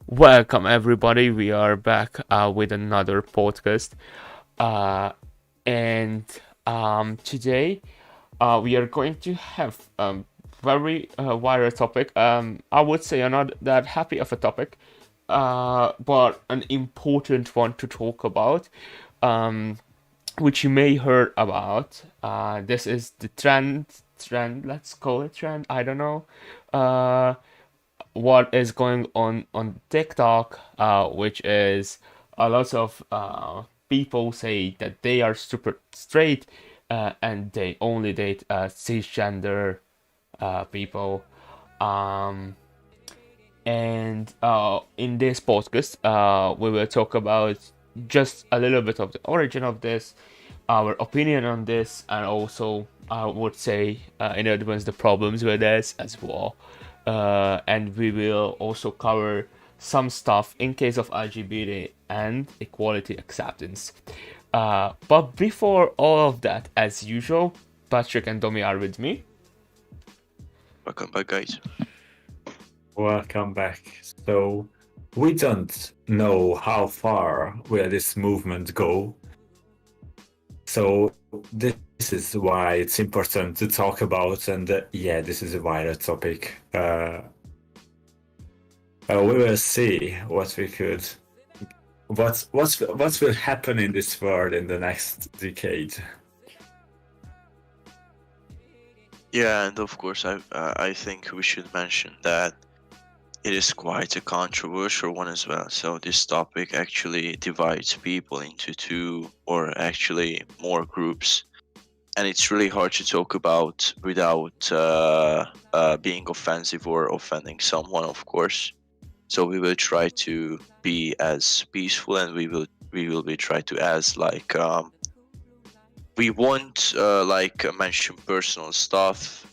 Welcome, everybody. We are back with another podcast. Uh, and Today we are going to have very wider topic. I would say not that happy of a topic, but an important one to talk about, um, which you may heard about. This is the trend. Let's call it trend. I don't know. Uh, what is going on TikTok, which is a lot of people say that they are super straight and they only date cisgender people. Um, and in this podcast, we will talk about just a little bit of the origin of this, our opinion on this, and also I would say in advance the problems with this as well. And we will also cover some stuff in case of LGBT and equality acceptance. But before all of that, as usual, Patrick and Domi are with me. Welcome back, guys. Welcome back. So we don't know how far will this movement go. So this is why it's important to talk about, and this is a wider topic. We will see what we could, what will happen in this world in the next decade. Yeah, and of course, I think we should mention that it is quite a controversial one as well. So this topic actually divides people into two or actually more groups, and it's really hard to talk about without being offensive or offending someone, of course. So we will try to be as peaceful, and we will be try to as we won't mention personal stuff.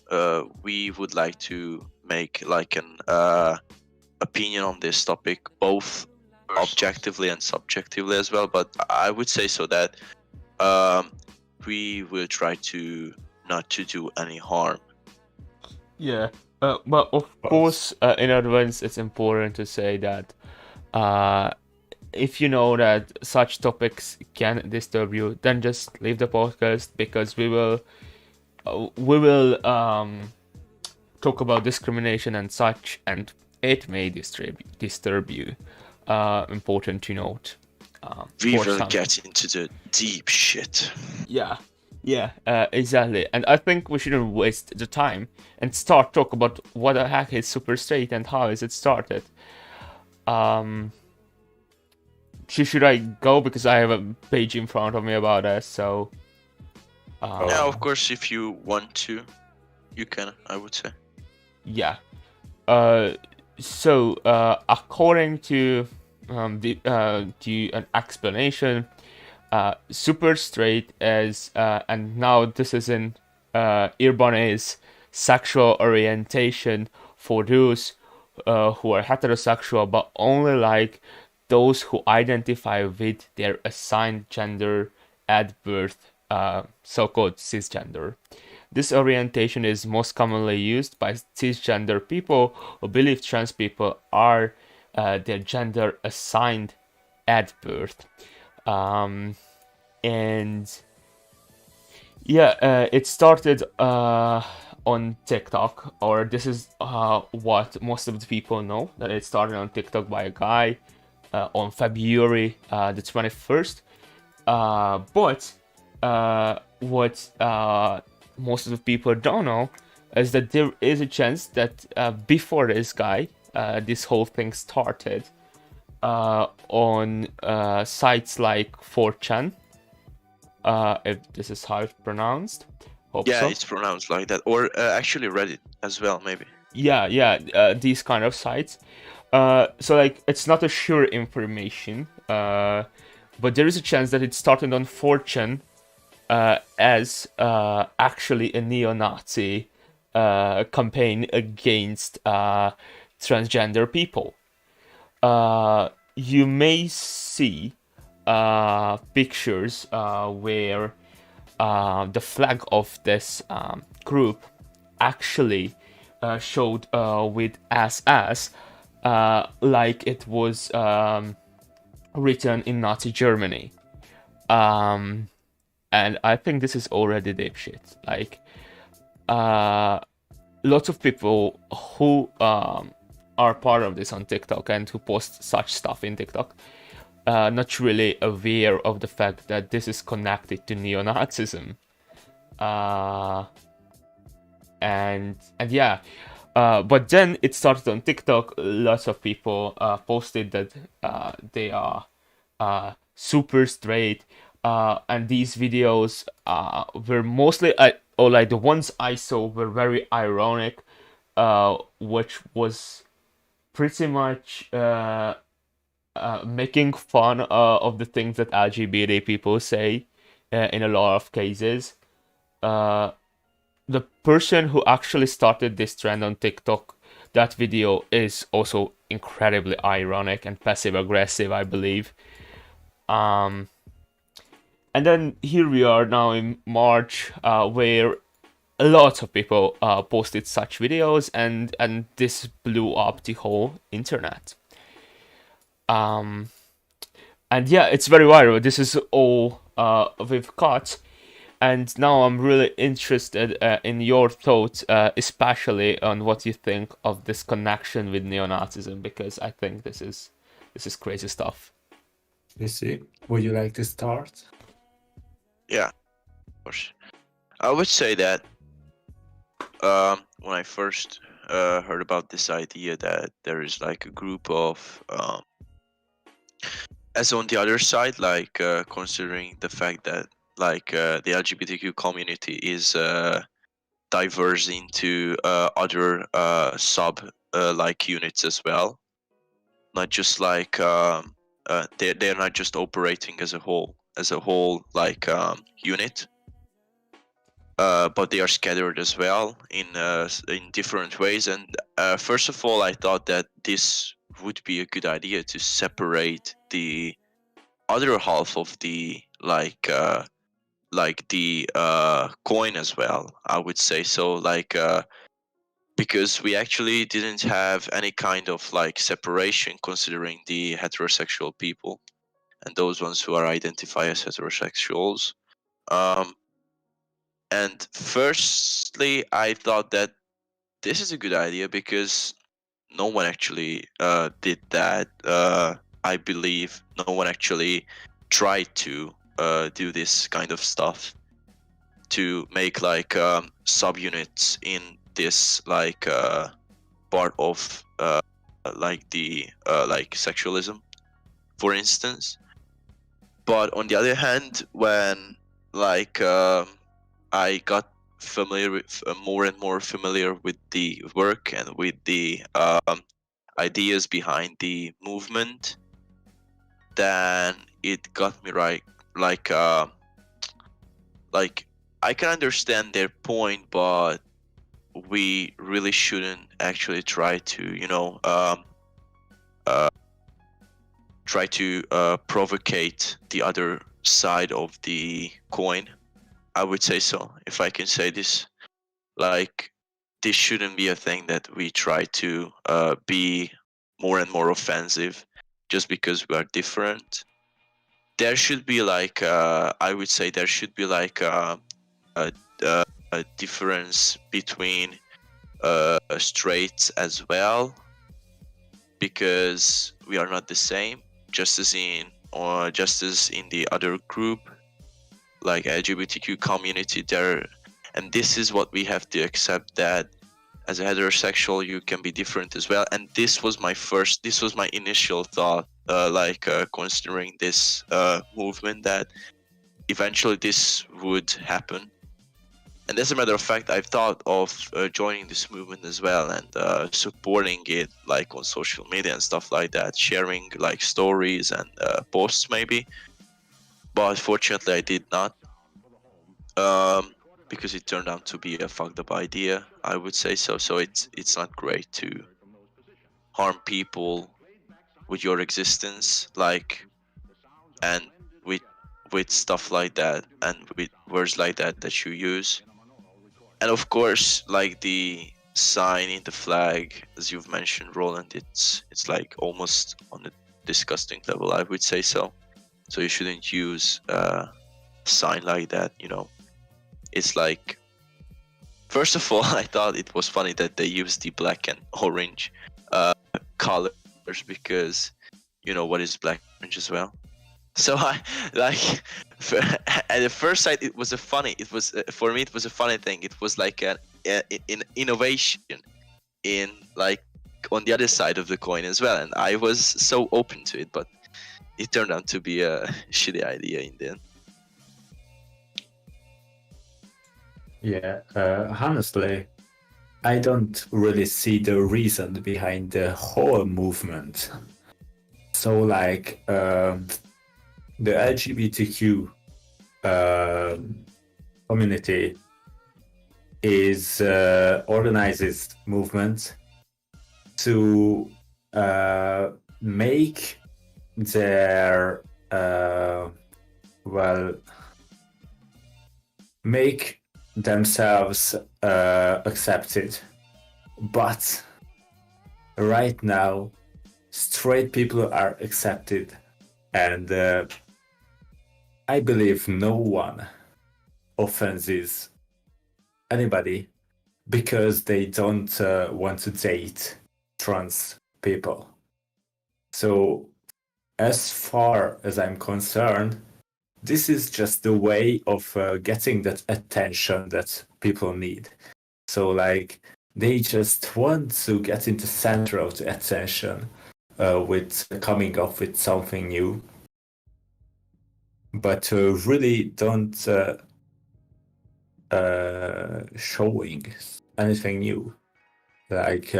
We would like to make like an opinion on this topic, both objectively and subjectively as well. But I would say so that we will try to not to do any harm. Yeah, but of course, in advance, it's important to say that if you know that such topics can disturb you, then just leave the podcast because we will talk about discrimination and such, and it may disturb you. Important to note. We will get into the deep shit. Yeah, exactly. And I think we shouldn't waste the time and start talk about what the heck is super straight and how is it started. Should I go because I have a page in front of me about this? So. Yeah, of course, if you want to, you can. I would say. Yeah. So according to an explanation, super straight is and now this is in Urban's sexual orientation for those who are heterosexual but only like those who identify with their assigned gender at birth, so-called cisgender. This orientation is most commonly used by cisgender people who believe trans people are their gender assigned at birth. And yeah, it started on TikTok, or this is what most of the people know, that it started on TikTok by a guy on February the 21st. But what most of the people don't know is that there is a chance that before this guy, this whole thing started on sites like 4chan, if this is how it's pronounced. Hope yeah, so. It's pronounced like that, or actually Reddit as well, maybe. Yeah, these kind of sites. So like it's not a sure information, but there is a chance that it started on 4chan as actually a neo-Nazi campaign against transgender people. You may see pictures where the flag of this group actually showed with SS, like it was written in Nazi Germany. Um, and I think this is already dipshit. Like, lots of people who are part of this on TikTok and who post such stuff in TikTok, not really aware of the fact that this is connected to neo-Nazism. And yeah, but then it started on TikTok. Lots of people posted that they are super straight, and these videos were mostly, or like the ones I saw were very ironic, which was pretty much making fun of the things that LGBT people say in a lot of cases. The person who actually started this trend on TikTok, that video is also incredibly ironic and passive aggressive, I believe. And then here we are now in March, where a lot of people posted such videos, and this blew up the whole internet. And yeah, it's very viral. This is all we've got. And now I'm really interested in your thoughts, especially on what you think of this connection with neo-Nazism, because I think this is crazy stuff. You see, would you like to start? Yeah, of course. I would say that when I first heard about this idea that there is like a group of as on the other side, like considering the fact that like the LGBTQ community is diverse into other sub like units as well, not just like they're not just operating as a whole like unit, but they are scattered as well in different ways. And first of all, I thought that this would be a good idea to separate the other half of the the coin as well, I would say. So like because we actually didn't have any kind of like separation considering the heterosexual people and those ones who are identified as heterosexuals. um and firstly, I thought that this is a good idea because no one actually did that. I believe no one actually tried to do this kind of stuff to make like subunits in this like part of like the like sexualism, for instance. But on the other hand, when like I got familiar with more and more familiar with the work and with the ideas behind the movement, then it got me right. Like like I can understand their point, but we really shouldn't actually try to try to provocate the other side of the coin. I would say so, if I can say this. Like, this shouldn't be a thing that we try to be more and more offensive just because we are different. There should be like I would say there should be like a, a difference between straights as well, because we are not the same, just as in the other group like LGBTQ community there. And this is what we have to accept, that as a heterosexual you can be different as well. And this was my initial thought, considering this movement, that eventually this would happen. And as a matter of fact, I've thought of joining this movement as well and supporting it like on social media and stuff like that, sharing like stories and posts maybe. But fortunately I did not, because it turned out to be a fucked up idea, I would say so. So it's not great to harm people with your existence, like, and with stuff like that and with words like that that you use. And of course, like sign in the flag, as you've mentioned, Roland, it's like almost on a disgusting level, I would say so. So you shouldn't use a sign like that, you know. It's like, first of all, I thought it was funny that they used the black and orange colors, because you know what is black and orange as well. So I like at the first sight it was a funny. It was for me it was a funny thing. It was like an innovation in like on the other side of the coin as well, and I was so open to it, but it turned out to be a shitty idea in the end. Yeah, honestly, I don't really see the reason behind the whole movement. So, like, the LGBTQ community is organizes movement to make their make themselves accepted. But right now, straight people are accepted, and I believe no one offends anybody because they don't want to date trans people. So, as far as I'm concerned, this is just the way of getting that attention that people need. So, like, they just want to get in the center of the attention with coming up with something new, but really don't showing anything new. Like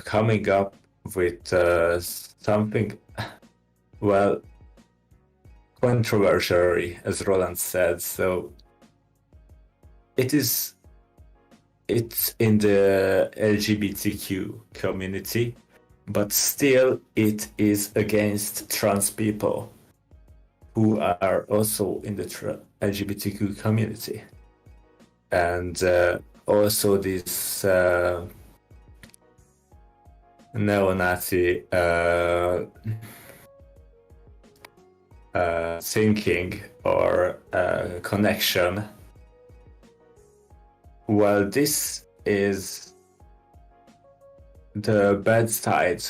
coming up with something, well, controversial, as Roland said. So it's in the LGBTQ community, but still it is against trans people who are also in the LGBTQ community. And also this neo-Nazi thinking or connection. Well, this is the bad side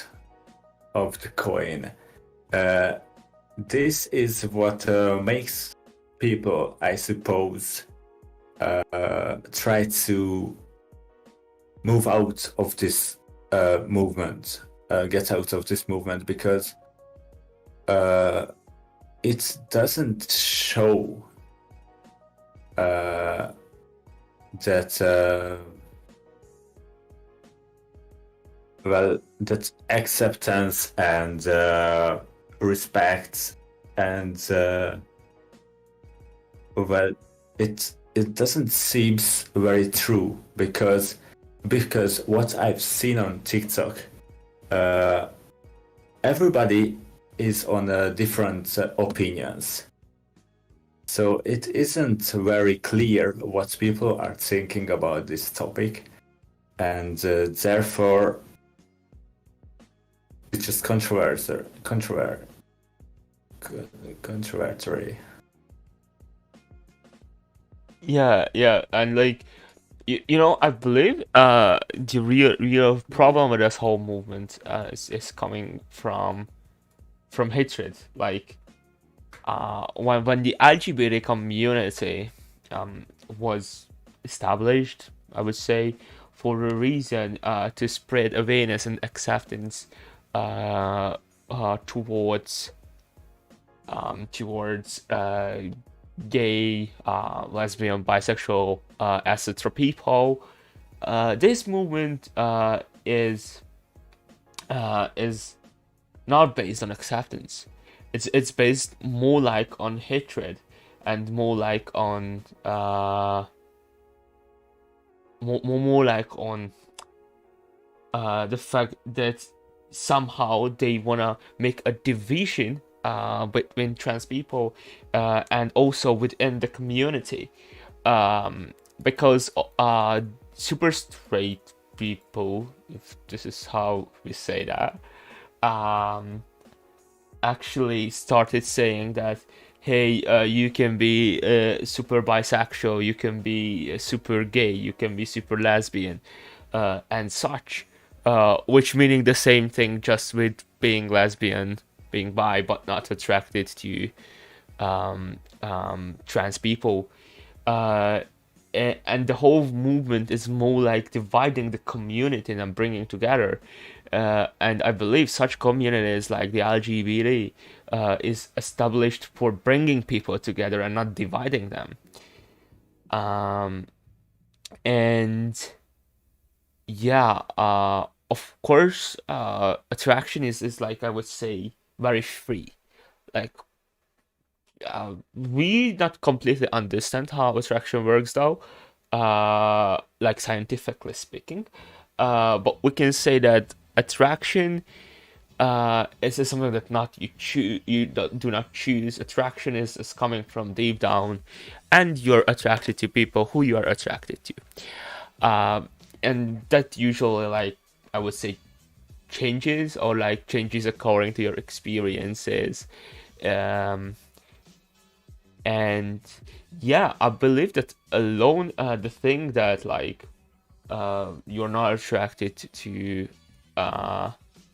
of the coin. This is what makes people, I suppose, try to move out of this movement, get out of this movement, because it doesn't show that that acceptance and respect and it doesn't seem very true, because what I've seen on TikTok, everybody is on different opinions. So it isn't very clear what people are thinking about this topic, and therefore it's just controversial. Yeah, and like you know, I believe the real problem with this whole movement is coming from hatred. Like when the LGBT community was established, I would say, for a reason to spread awareness and acceptance towards gay, lesbian, bisexual, etc. people. This movement is not based on acceptance. It's based more like on hatred, and more like on more like on the fact that somehow they wanna make a division between trans people and also within the community. because super straight people, if this is how we say that, actually started saying that, hey, you can be super bisexual, you can be super gay, you can be super lesbian, and such, which meaning the same thing, just with being lesbian, being bi, but not attracted to trans people. And the whole movement is more like dividing the community than bringing together. And I believe such communities like the LGBT is established for bringing people together and not dividing them. And yeah, of course, attraction is like, I would say, very free. Like, we not completely understand how attraction works though, like scientifically speaking, but we can say that attraction is something that not you choose, do not choose. Attraction is coming from deep down, and you're attracted to people who you are attracted to, and that usually, like, I would say, changes, or like changes according to your experiences. um and yeah, I believe that alone, the thing that, like, you're not attracted to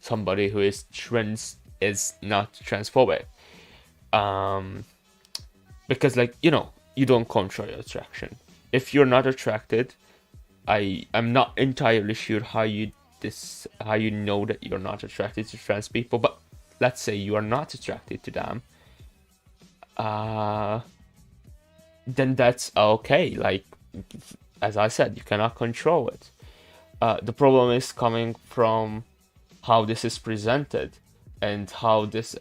somebody who is trans is not transphobic, um because, like, you don't control your attraction. If you're not attracted, I'm not entirely sure how you know that you're not attracted to trans people, but let's say you are not attracted to them, then that's okay. Like, as I said, you cannot control it. The problem is coming from how this is presented, and how this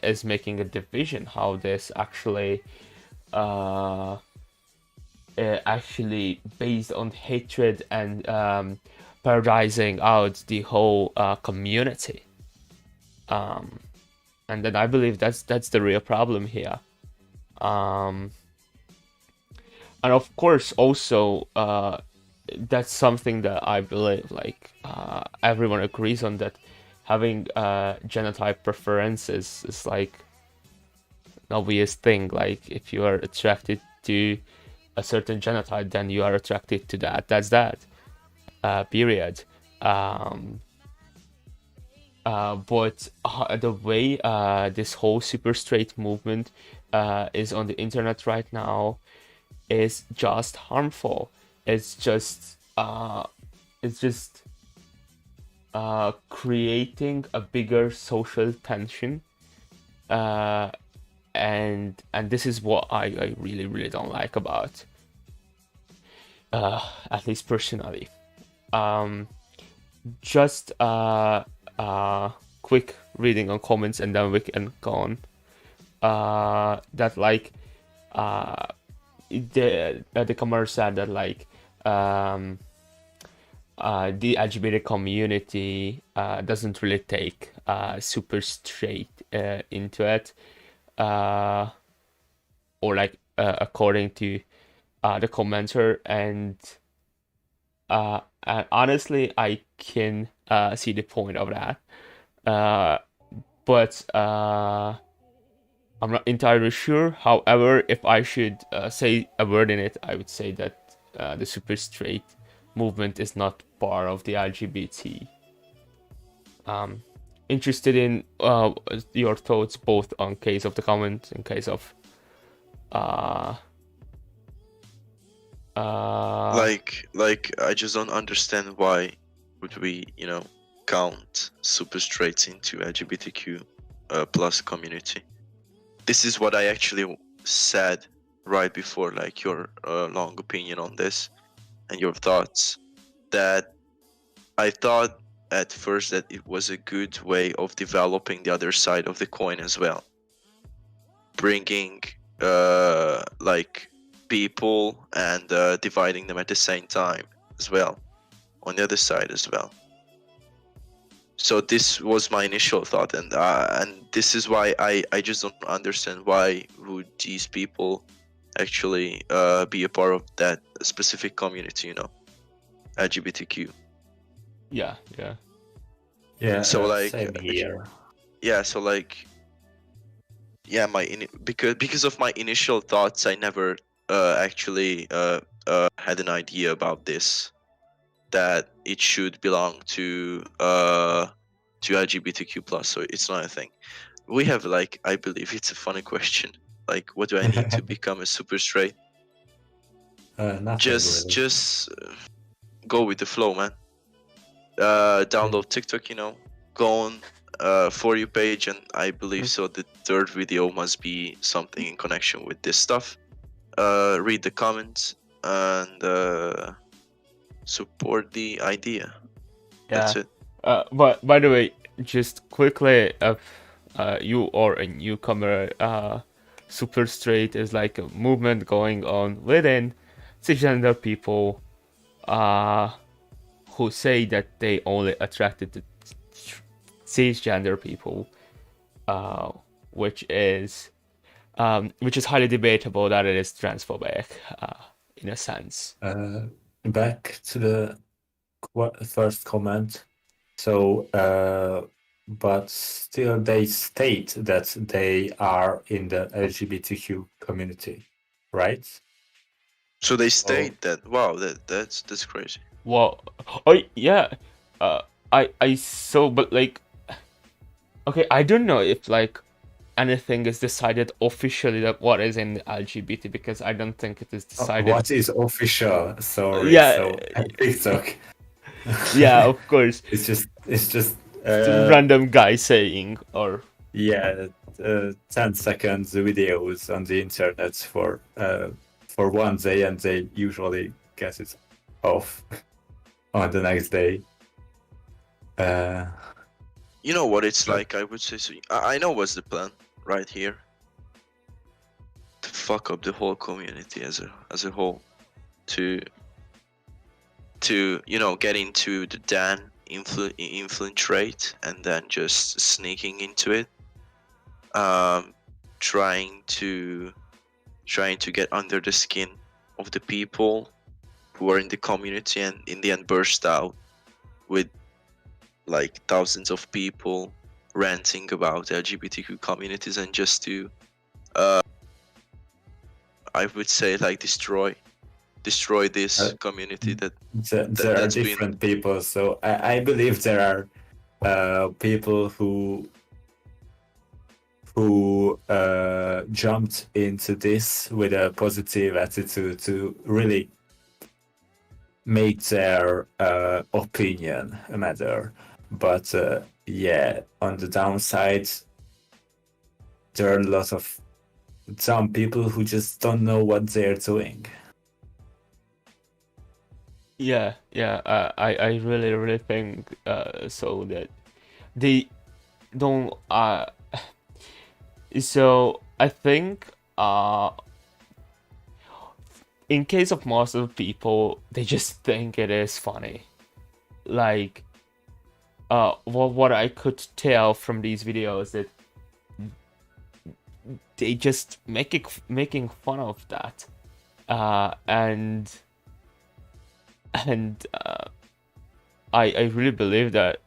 is making a division, how this actually based on hatred and paradising out the whole community. And then I believe that's the real problem here. Um, and of course, also, that's something that I believe, like, everyone agrees on, that having genotype preferences is like an obvious thing. Like, if you are attracted to a certain genotype, then you are attracted to that. That's that. Period. But the way this whole super straight movement is on the internet right now is just harmful. It's just creating a bigger social tension, and this is what I really, really don't like about, at least personally. Just quick reading on comments, and then we can go on. That, like, the commenter said that, like, the LGBT community doesn't really take super straight into it, or, like, according to the commenter, and honestly, I can see the point of that, but I'm not entirely sure. However, if I should say a word in it, I would say that the super straight movement is not part of the LGBT. Interested in your thoughts, both on case of the comment and case of like I just don't understand why would we count super straights into LGBTQ plus community. This is what I actually said right before, like, your long opinion on this and your thoughts, that I thought at first that it was a good way of developing the other side of the coin as well, bringing like people and dividing them at the same time as well on the other side as well. So this was my initial thought, and this is why I just don't understand why would these people actually be a part of that specific community, you know, LGBTQ. Yeah, yeah. Yeah, So like, same here. yeah, so like, yeah, because of my initial thoughts, I never actually had an idea about this, that it should belong to LGBTQ plus. So it's not a thing. We have, like, I believe it's a funny question. Like, what do I need to become a super straight? Nothing Just really. just go with the flow, man. Download TikTok, you know, go on For You page, and I believe so the third video must be something in connection with this stuff. Read the comments and support the idea. That's Yeah. it. But by the way, just quickly, if you are a newcomer, super straight is like a movement going on within cisgender people, uh, who say that they only attracted to cisgender people, uh, which is which is highly debatable that it is transphobic, in a sense. Back to the first comment. So, but still they state that they are in the LGBTQ community, right? So they state that. Wow, that's crazy. Well, oh yeah, I so, but like, okay, I don't know if like anything is decided officially that what is in the LGBT, because I don't think it is decided. What is official? Sorry, Yeah, so TikTok. yeah, of course. It's just Some random guy saying, or yeah, 10 seconds videos on the internet for one day, and they usually get it off on the next day. You know what it's But- like, I would say. So I know what's the plan right here. To fuck up the whole community as a whole. To you know, get into the Dan infiltrate and then just sneaking into it. Trying to get under the skin of the people who are in the community, and in the end burst out with like thousands of people ranting about LGBTQ communities, and just to I would say, like, destroy this community that there are that's been. different people, so I believe there are people who jumped into this with a positive attitude to really make their opinion matter. But yeah, on the downside, there are a lot of some people who just don't know what they're doing. yeah, I really think so that they don't. So I think in case of most of the people, they just think it is funny. Like, what I could tell from these videos, that they just making fun of that, and I really believe that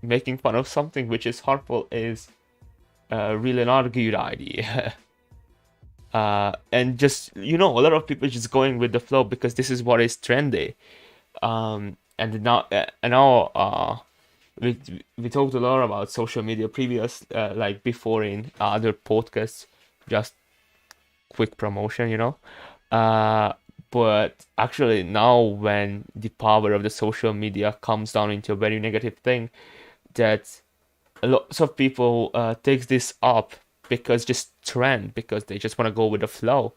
making fun of something which is harmful is really not a good idea. And just, you know, a lot of people just going with the flow because this is what is trendy. And now we talked a lot about social media previous, like before in other podcasts, just quick promotion, you know. But actually now, when the power of the social media comes down into a very negative thing, that lots of people takes this up because just trend, because they just want to go with the flow,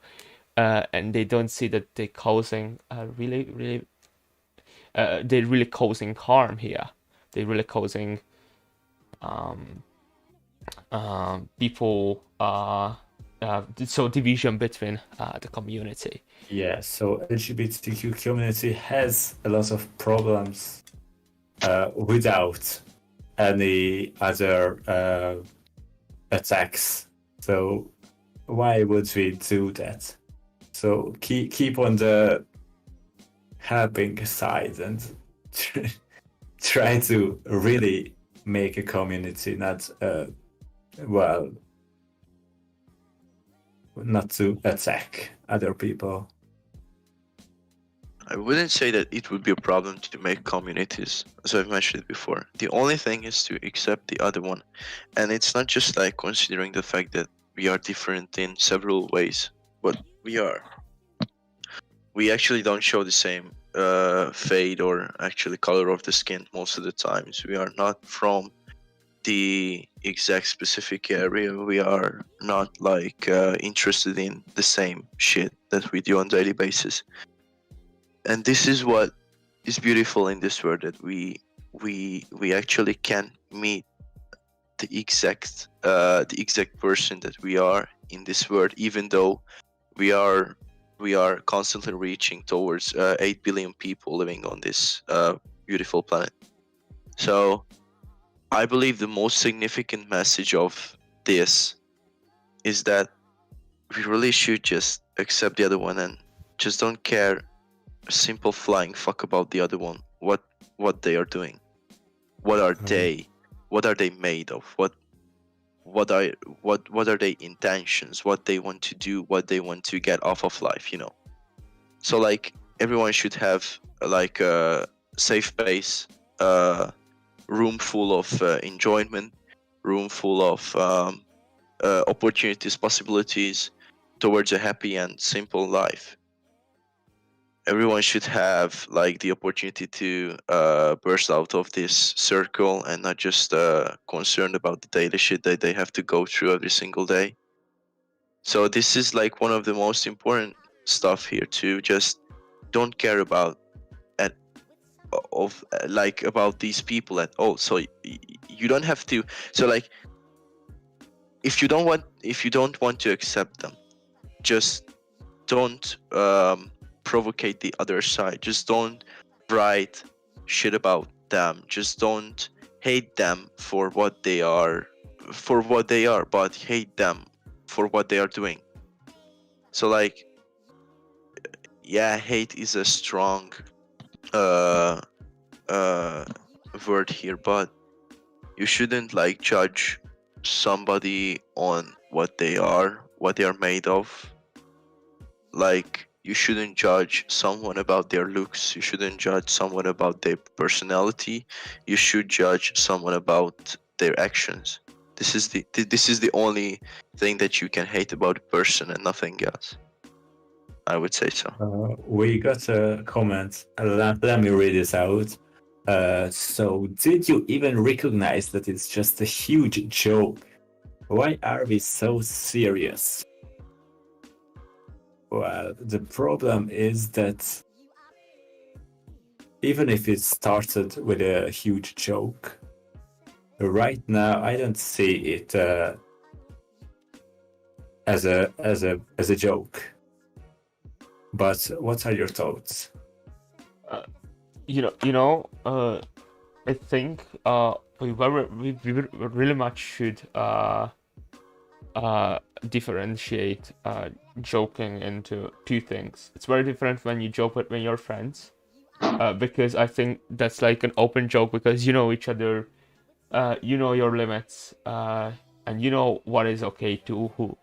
and they don't see that they're causing they're really causing harm here. They're really causing people so division between the community. Yeah, so LGBTQ community has a lot of problems without any other attacks. So why would we do that? So keep on the helping side and try to really make a community, not well, not to attack other people. I wouldn't say that it would be a problem to make communities, as I've mentioned before. The only thing is to accept the other one. And it's not just like considering the fact that we are different in several ways, but we are. We actually don't show the same fade or actually color of the skin most of the times. We are not from the exact specific area. We are not like interested in the same shit that we do on daily basis. And this is what is beautiful in this world, that we actually can meet the exact person that we are in this world, even though we are constantly reaching towards 8 billion people living on this beautiful planet. So I believe the most significant message of this is that we really should just accept the other one and just don't care a simple flying fuck about the other one, what they are doing, what are they made of, what are their intentions, what they want to do, what they want to get off of life, you know. So like everyone should have like a safe space, room full of enjoyment, room full of opportunities, possibilities towards a happy and simple life. Everyone should have like the opportunity to burst out of this circle and not just concerned about the daily shit that they have to go through every single day. So this is like one of the most important stuff here, to just don't care about like about these people at all. So you don't have to. So like if you don't want to accept them, just don't provocate the other side. Just don't write shit about them. Just don't hate them for what they are, but hate them for what they are doing. So like, yeah, hate is a strong word here, but you shouldn't like judge somebody on what they are made of. Like, you shouldn't judge someone about their looks. You shouldn't judge someone about their personality. You should judge someone about their actions. This is the only thing that you can hate about a person and nothing else. I would say so. We got a comment. Let me read this out. So, did you even recognize that it's just a huge joke? Why are we so serious? Well, the problem is that even if it started with a huge joke, right now I don't see it as a joke. But what are your thoughts? I think we really much should differentiate joking into two things. It's very different when you joke with when you're friends, because I think that's like an open joke because you know each other, you know your limits, and you know what is okay to who.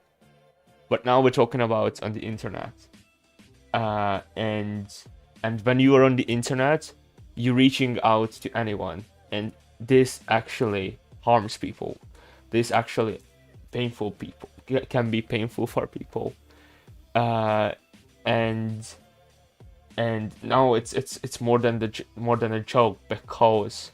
But now we're talking about on the internet, and when you are on the internet, you're reaching out to anyone, and this actually harms people. This actually painful people can be painful for people, and now it's more than a joke because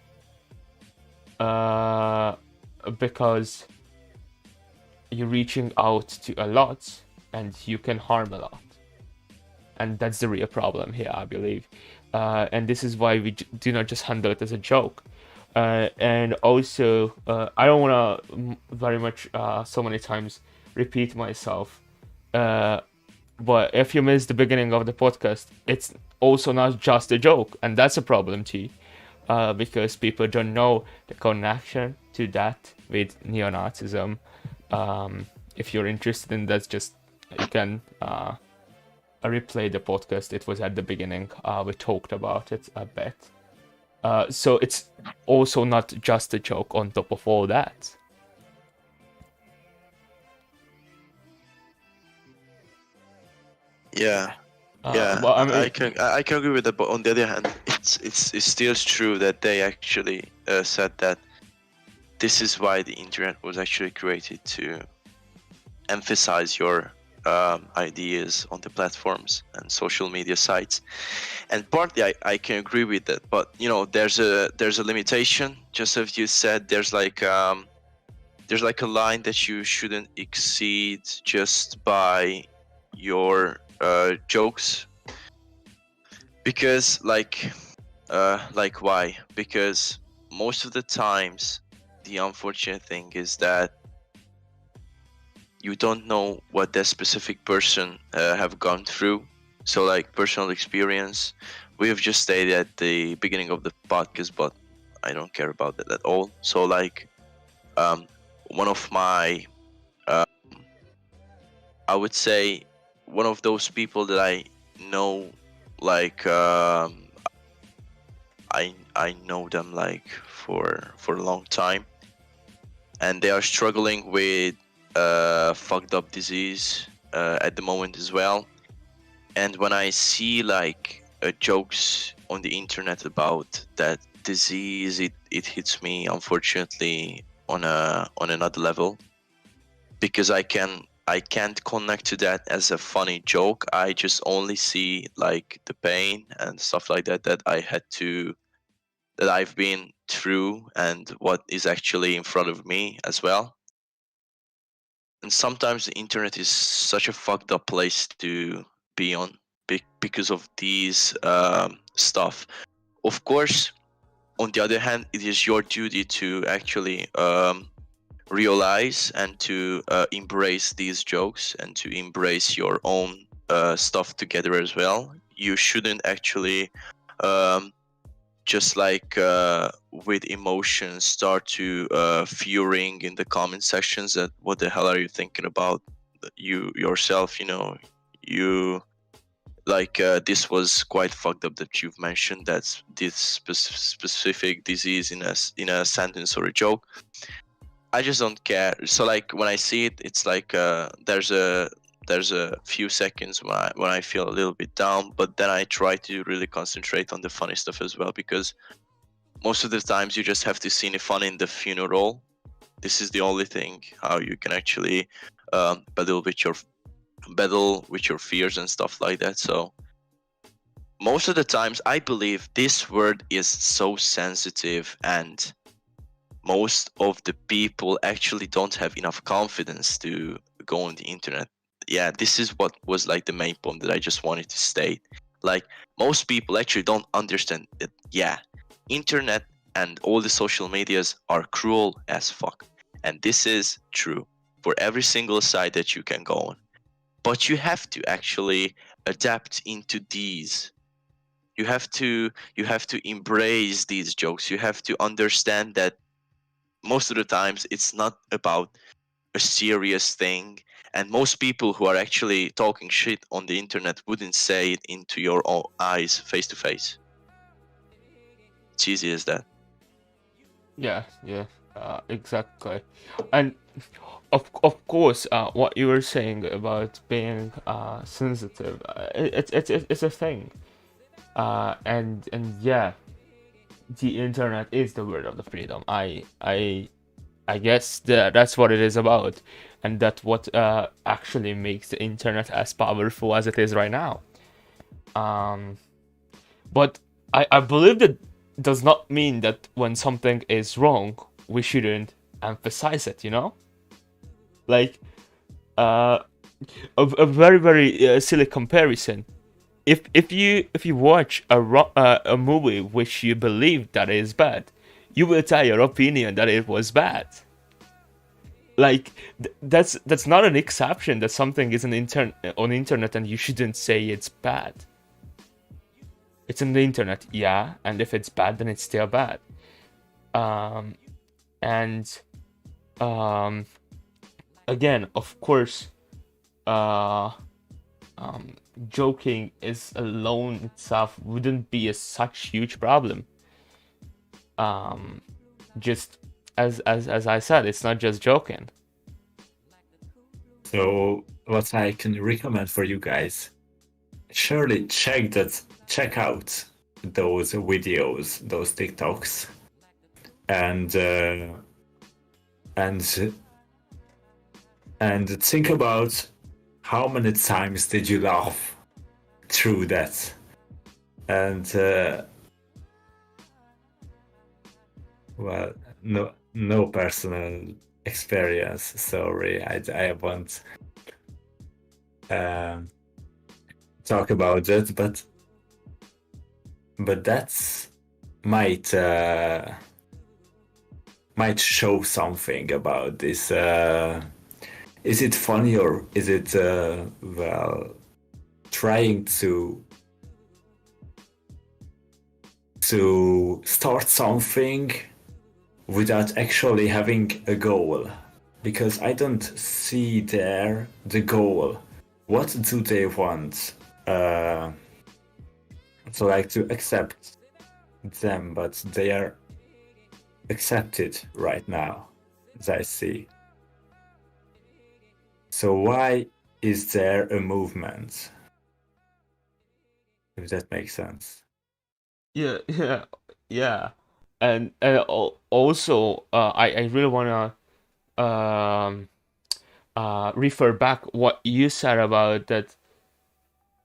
you're reaching out to a lot and you can harm a lot, and that's the real problem here, I believe, and this is why we do not just handle it as a joke. And also, I don't want to very much so many times repeat myself, but if you missed the beginning of the podcast, it's also not just a joke, and that's a problem too, because people don't know the connection to that with neo-Nazism. If you're interested in that, just you can replay the podcast. It was at the beginning. We talked about it a bit. So it's also not just a joke on top of all that. Yeah. Yeah, Well, I I mean, can agree with that, but on the other hand, it's still true that they actually said that this is why the internet was actually created, to emphasize your ideas on the platforms and social media sites. And partly I can agree with that, but you know, there's a limitation. Just as you said, there's like a line that you shouldn't exceed just by your jokes, because like why? Because most of the times the unfortunate thing is that you don't know what that specific person have gone through. So like personal experience, we have just stated at the beginning of the podcast, but I don't care about that at all. So like one of my I would say one of those people that I know, like I know them like for a long time, and they are struggling with fucked up disease at the moment as well. And when I see like jokes on the internet about that disease, it hits me unfortunately on another level, because I can't connect to that as a funny joke. I just only see like the pain and stuff like that that I've been through, and what is actually in front of me as well. And sometimes the internet is such a fucked up place to be on, because of these stuff. Of course, on the other hand, it is your duty to actually realize and to embrace these jokes and to embrace your own stuff together as well. You shouldn't actually um, just like with emotions start to furying in the comment sections that what the hell are you thinking about you yourself, you know. You like this was quite fucked up that you've mentioned that this specific disease in a sentence or a joke. I just don't care. So like when I see it, it's like there's a few seconds when I feel a little bit down, but then I try to really concentrate on the funny stuff as well, because most of the times you just have to see the fun in the funeral. This is the only thing how you can actually battle with your fears and stuff like that. So most of the times I believe this word is so sensitive, and most of the people actually don't have enough confidence to go on the internet. Yeah, this is what was like the main point that I just wanted to state. Like most people actually don't understand that, yeah, internet and all the social medias are cruel as fuck. And this is true for every single site that you can go on. But you have to actually adapt into these. You have to embrace these jokes. You have to understand that most of the times it's not about a serious thing, and most people who are actually talking shit on the internet wouldn't say it into your own eyes face to face. It's easy as that. yeah, exactly. And of course, what you were saying about being sensitive, it's a thing. And yeah, the internet is the word of the freedom. I guess that's what it is about, and that's what actually makes the internet as powerful as it is right now. Um, but I believe that does not mean that when something is wrong, we shouldn't emphasize it. You know, like uh, a very silly comparison. If you watch a movie which you believe that is bad, you will tell your opinion that it was bad. Like that's not an exception that something is on internet and you shouldn't say it's bad. It's on the internet, yeah, and if it's bad, then it's still bad. Um, and again, of course, uh, joking is alone itself wouldn't be a such huge problem. Just as I said, it's not just joking. So what I can recommend for you guys, surely check out those videos, those TikToks, and think about how many times did you laugh through that, and well, no personal experience. Sorry, I won't talk about it, but that's might show something about this. Is it funny, or is it well, trying to start something without actually having a goal? Because I don't see there the goal. What do they want? So like to accept them, but they are accepted right now, as I see. So why is there a movement? If that makes sense. Yeah, yeah. And also, I really wanna refer back what you said about that,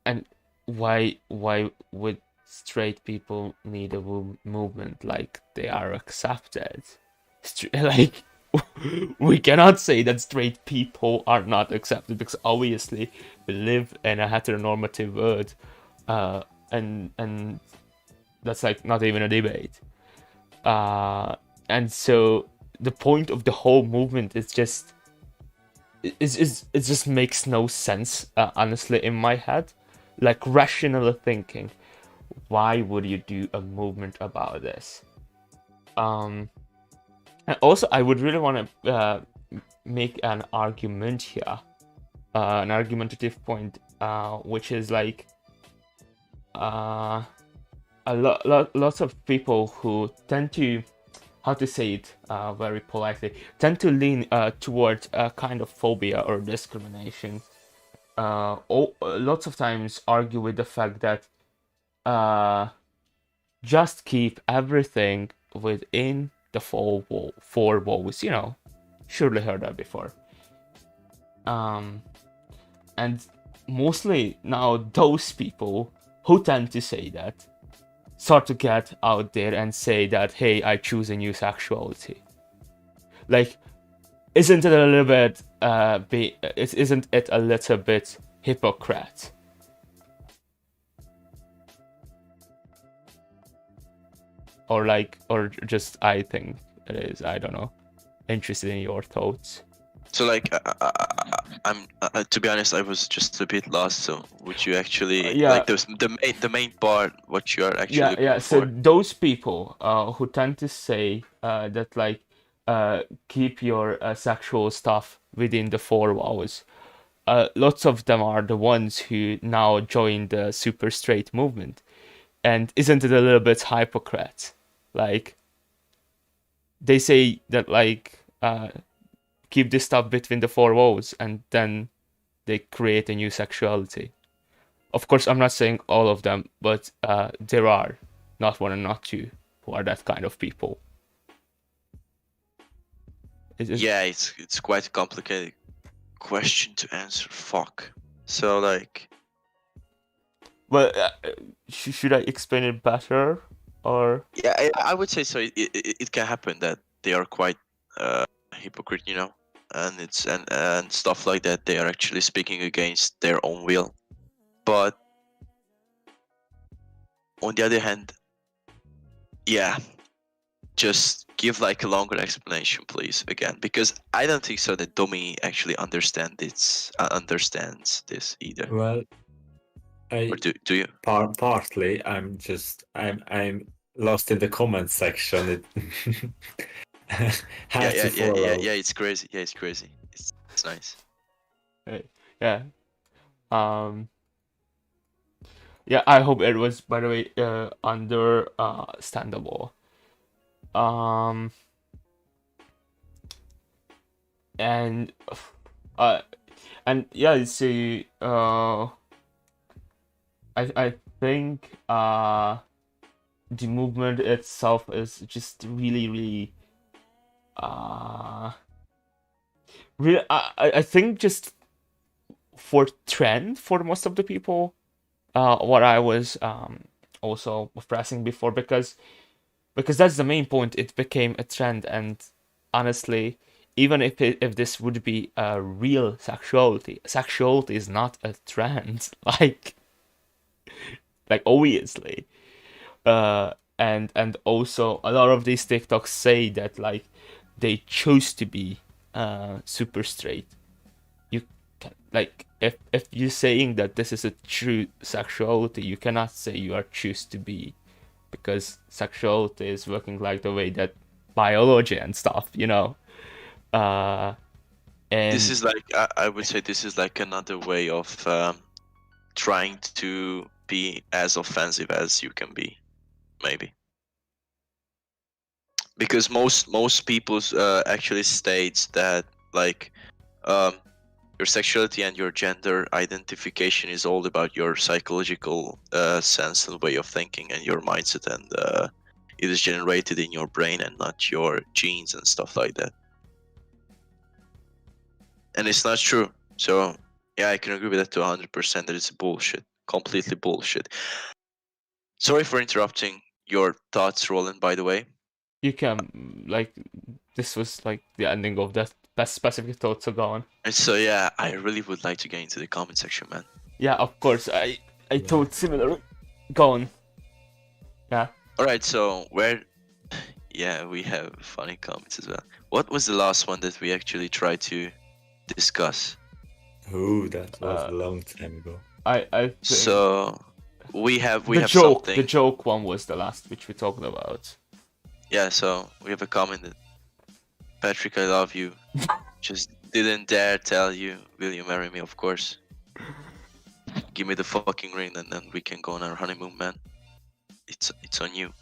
and why would straight people need a movement like they are accepted? Like we cannot say that straight people are not accepted, because obviously we live in a heteronormative world, and that's like not even a debate. And so the point of the whole movement is just it just makes no sense, honestly, in my head. Like, rational thinking, why would you do a movement about this? And also, I would really want to make an argument here, an argumentative point, which is like, lots of people who tend to, how to say it very politely, tend to lean towards a kind of phobia or discrimination. Lots of times argue with the fact that just keep everything within the four walls. Surely heard that before. And mostly now those people who tend to say that start to get out there and say that, hey, I choose a new sexuality. Like, isn't it a little bit isn't it a little bit hypocrite? Or just I think it is. I don't know. Interested in your thoughts. So like, I'm to be honest, I was just a bit lost. So would you actually like the main part? What you are actually yeah. So for? those people who tend to say that, like, keep your sexual stuff within the four walls. Lots of them are the ones who now join the super straight movement. And isn't it a little bit hypocrite? Like, they say that, like, keep this stuff between the four walls, and then they create a new sexuality. Of course, I'm not saying all of them, but there are not one and not two who are that kind of people. Yeah, it's quite a complicated question to answer. Fuck. So like, well, should I explain it better, or? Yeah, I would say so. It can happen that they are quite hypocrite, and it's and stuff like that. They are actually speaking against their own will. But on the other hand, yeah, just give like a longer explanation, please, again, because I don't think so that Domi actually understands this either. Well, Or do you? Partly, I'm lost in the comment section. It Yeah, it's crazy. Yeah, it's crazy. It's nice. Yeah. Yeah, I hope it was, by the way, understandable. Um, and uh, and yeah, see, I think the movement itself is just really uh really I think just for trend for most of the people, what I was also expressing before, because that's the main point. It became a trend, and honestly, even if this would be a real sexuality, sexuality is not a trend. Like obviously, and also a lot of these TikToks say that like they chose to be super straight. You can, like, if you're saying that this is a true sexuality, you cannot say you are choose to be, because sexuality is working like the way that biology and stuff, uh This and is like I would say this is like another way of trying to be as offensive as you can be, maybe. Because most people actually states that like um, your sexuality and your gender identification is all about your psychological sense and way of thinking and your mindset, and it is generated in your brain and not your genes and stuff like that. And it's not true. So yeah, I can agree with that to 100%. That it's bullshit, completely bullshit. Sorry for interrupting your thoughts, Roland. By the way. you can, like, this was like the ending of that specific thought, so go on. And so yeah, I really would like to get into the comment section, man. Yeah, of course, I thought similar. Go on. Yeah. All right, so where? Yeah, we have funny comments as well. What was the last one that we actually tried to discuss? Oh, that was uh a long time ago. I think So we have the something. joke one was the last which we talked about. Yeah, so we have a comment that Patrick, I love you. Just didn't dare tell you. Will you marry me? Of course. Give me the fucking ring, and then we can go on our honeymoon, man. It's on you.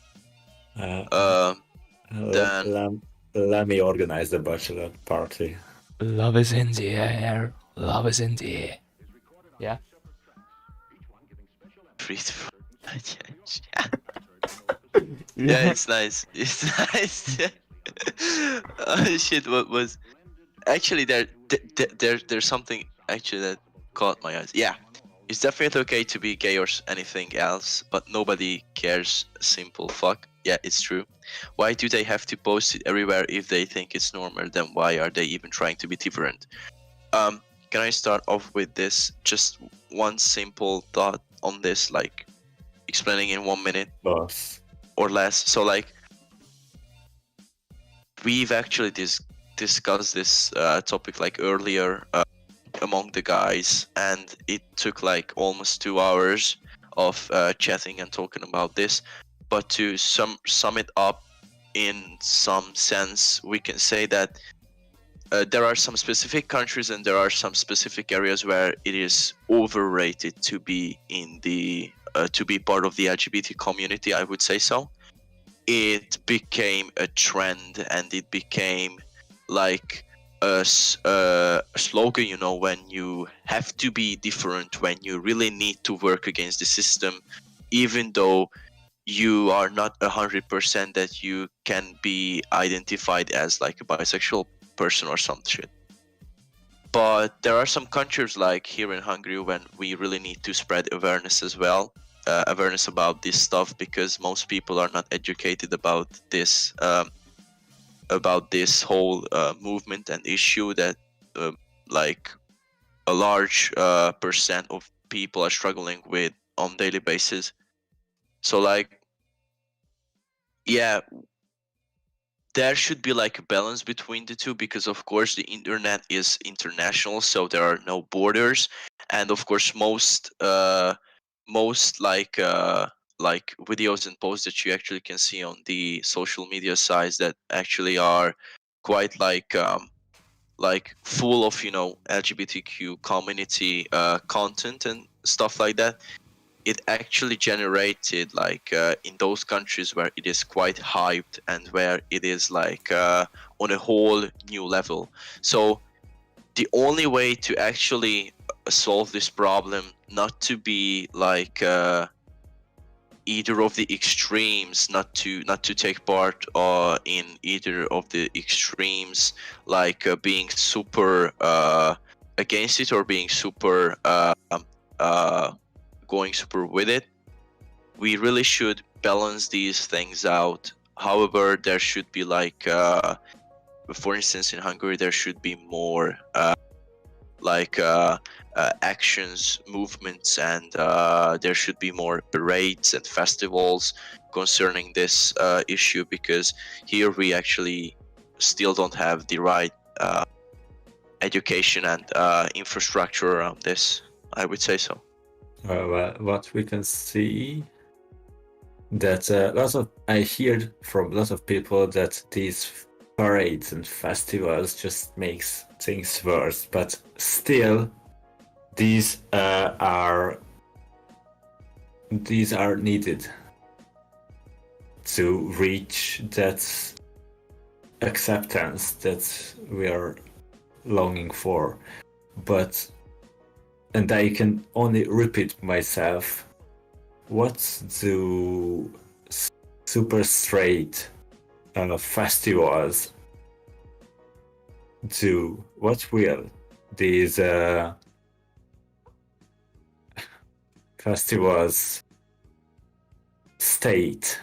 Then Let me organize the bachelor party. Love is in the air. Love is in the air. Yeah. Yeah, it's nice. It's nice. Oh shit! What was actually there's something actually that caught my eyes. Yeah, it's definitely okay to be gay or anything else, but nobody cares. Simple fuck. Yeah, it's true. Why do they have to post it everywhere if they think it's normal? Then why are they even trying to be different? Can I start off with this? Just one simple thought on this, like explaining in 1 minute Boss. or less. So like we've actually discussed this topic like earlier among the guys, and it took like almost 2 hours of chatting and talking about this. But to sum it up in some sense, we can say that there are some specific countries and there are some specific areas where it is overrated to be in the to be part of the LGBT community. I would say so. It became a trend and it became like a slogan, you know, when you have to be different, when you really need to work against the system, even though you are not 100% that you can be identified as like a bisexual person or some shit. But there are some countries like here in Hungary when we really need to spread awareness as well, awareness about this stuff, because most people are not educated about this whole movement and issue that like a large percent of people are struggling with on daily basis. So like, yeah, there should be like a balance between the two, because of course the internet is international, so there are no borders, and of course most like videos and posts that you actually can see on the social media sites that actually are quite like full of, you know, LGBTQ community content and stuff like that, it actually generated like in those countries where it is quite hyped and where it is like on a whole new level. So the only way to actually solve this problem, not to be like either of the extremes, not to take part in either of the extremes, like being super against it or being super going super with it. We really should balance these things out. However, there should be like for instance in Hungary there should be more like actions, movements, and there should be more parades and festivals concerning this issue, because here we actually still don't have the right education and infrastructure around this. I would say so. What we can see that I hear from lots of people that these parades and festivals just makes things worse, but still these are needed to reach that acceptance that we are longing for. And I can only repeat myself, what do super straight festivals do? What will these festivals state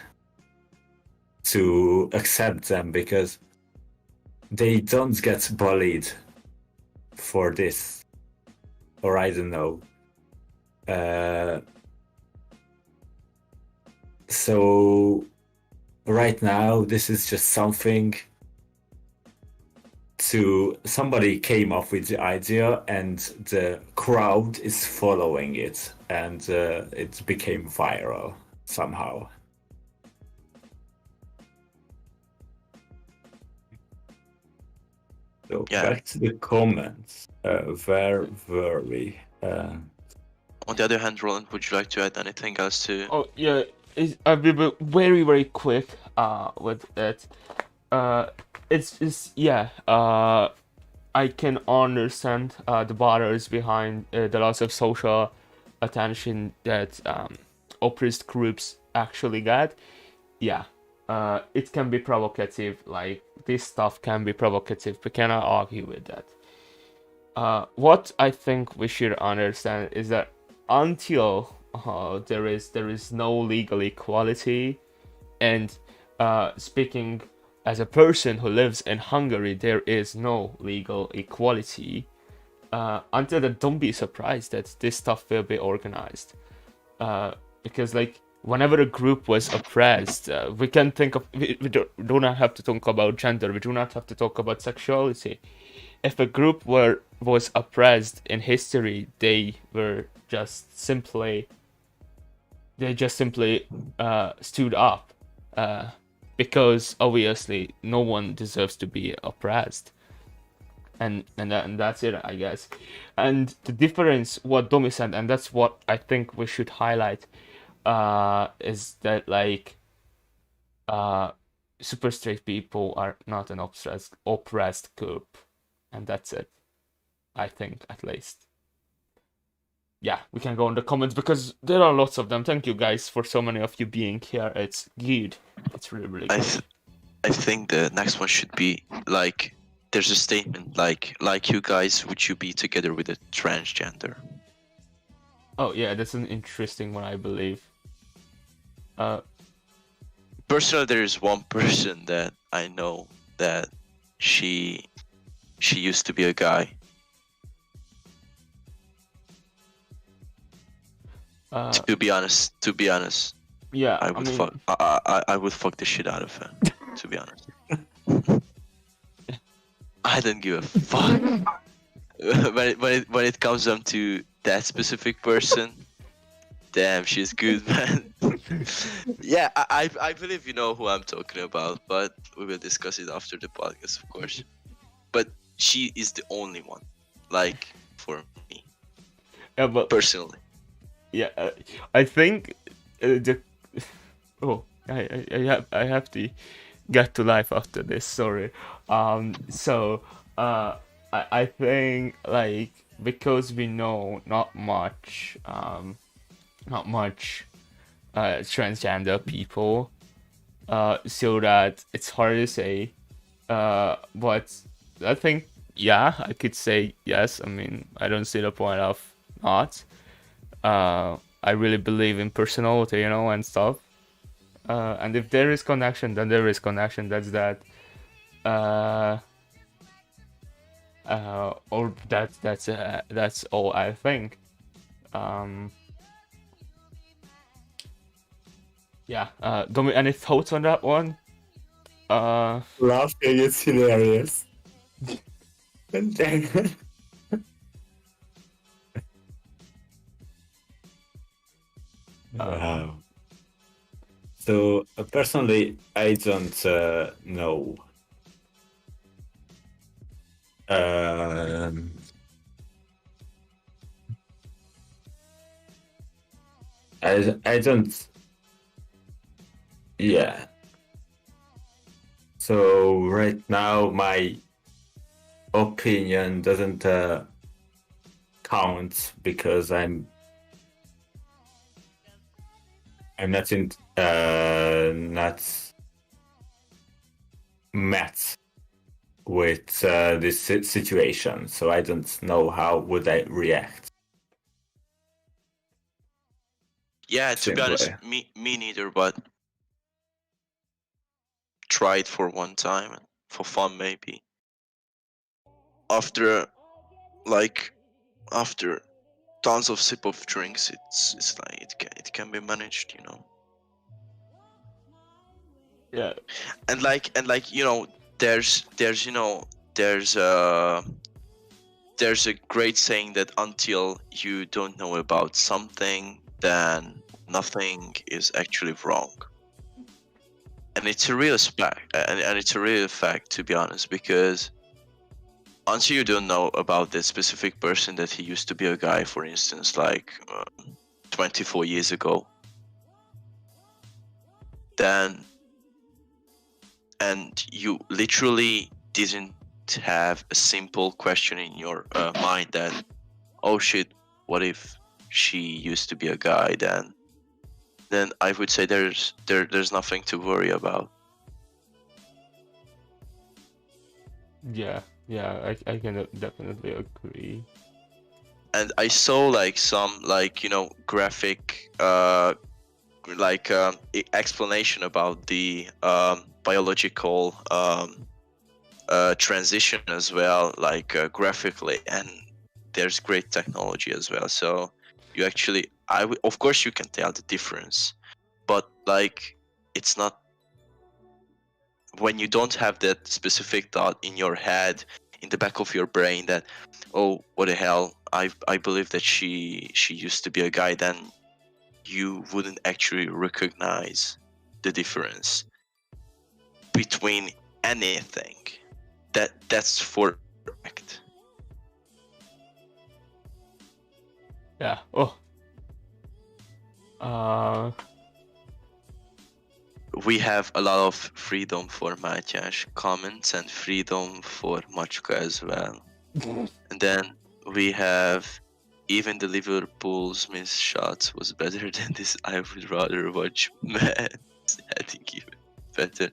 to accept them? Because they don't get bullied for this, or I don't know. So right now, this is just something somebody came up with the idea and the crowd is following it, and it became viral somehow. So Yeah. back to the comments. Where were we? On the other hand, Roland, would you like to add anything else to? Oh yeah, I'll be very very quick with it. It's yeah. I can understand the barriers behind the loss of social attention that oppressed groups actually get. Yeah, it can be provocative. Like this stuff can be provocative. We cannot argue with that. What I think we should understand is that until there is no legal equality, and speaking as a person who lives in Hungary, there is no legal equality. Until then, don't be surprised that this stuff will be organized, because like whenever a group was oppressed, we can think of we do not have to talk about gender. We do not have to talk about sexuality. If a group was oppressed in history, they just simply stood up, because obviously no one deserves to be oppressed, and that's it, I guess. And the difference, what Domi said, and that's what I think we should highlight, is that like super straight people are not an oppressed group. And that's it, I think, at least. Yeah, we can go in the comments because there are lots of them. Thank you guys for so many of you being here. It's good. It's really, really good. I think the next one should be like, there's a statement like you guys, would you be together with a transgender? Oh yeah, that's an interesting one, I believe. Personally, there is one person that I know that she used to be a guy. To be honest, yeah, I would fuck the shit out of her. To be honest, I don't give a fuck. when it comes down to that specific person, damn, she's good, man. Yeah, I believe you know who I'm talking about, but we will discuss it after the podcast, of course. But she is the only one, like, for me. Yeah, but personally. yeah, I think the oh, I have to get to life after this. Sorry. So I think like because we know not much transgender people, so that it's hard to say. But I think yeah, I could say yes. I mean, I don't see the point of not. I really believe in personality, and stuff. And if there is connection, then there is connection. That's that. Uh, or that's all I think. Um, yeah. Domi, any thoughts on that one? Laughing is hilarious. And then- wow. So personally, I don't know. Um, I don't. Yeah. So right now, my opinion doesn't count because I'm not in not met with this situation, so I don't know how would I react. Yeah, to be honest, Simply. me neither, but try it for one time and for fun maybe. After like after tons of sip of drinks, it's like it can be managed, Yeah. And there's there's a great saying that until you don't know about something, then nothing is actually wrong. And it's a real fact, and it's a real fact, to be honest, because until you don't know about this specific person that he used to be a guy, for instance, like 24 years ago, then and you literally didn't have a simple question in your mind that, oh shit, what if she used to be a guy? Then I would say there's nothing to worry about. Yeah. Yeah. I can definitely agree. And I saw like some graphic explanation about the biological transition as well, like graphically, and there's great technology as well. So you actually, of course you can tell the difference, but like it's not when you don't have that specific thought in your head, in the back of your brain, that, oh, what the hell, I believe that she used to be a guy, then you wouldn't actually recognize the difference between anything. That's for fact. Yeah. Oh. We have a lot of freedom for Matyas comments and freedom for Machka as well. And then we have even the Liverpool's missed shots was better than this. I would rather watch Man's heading even better.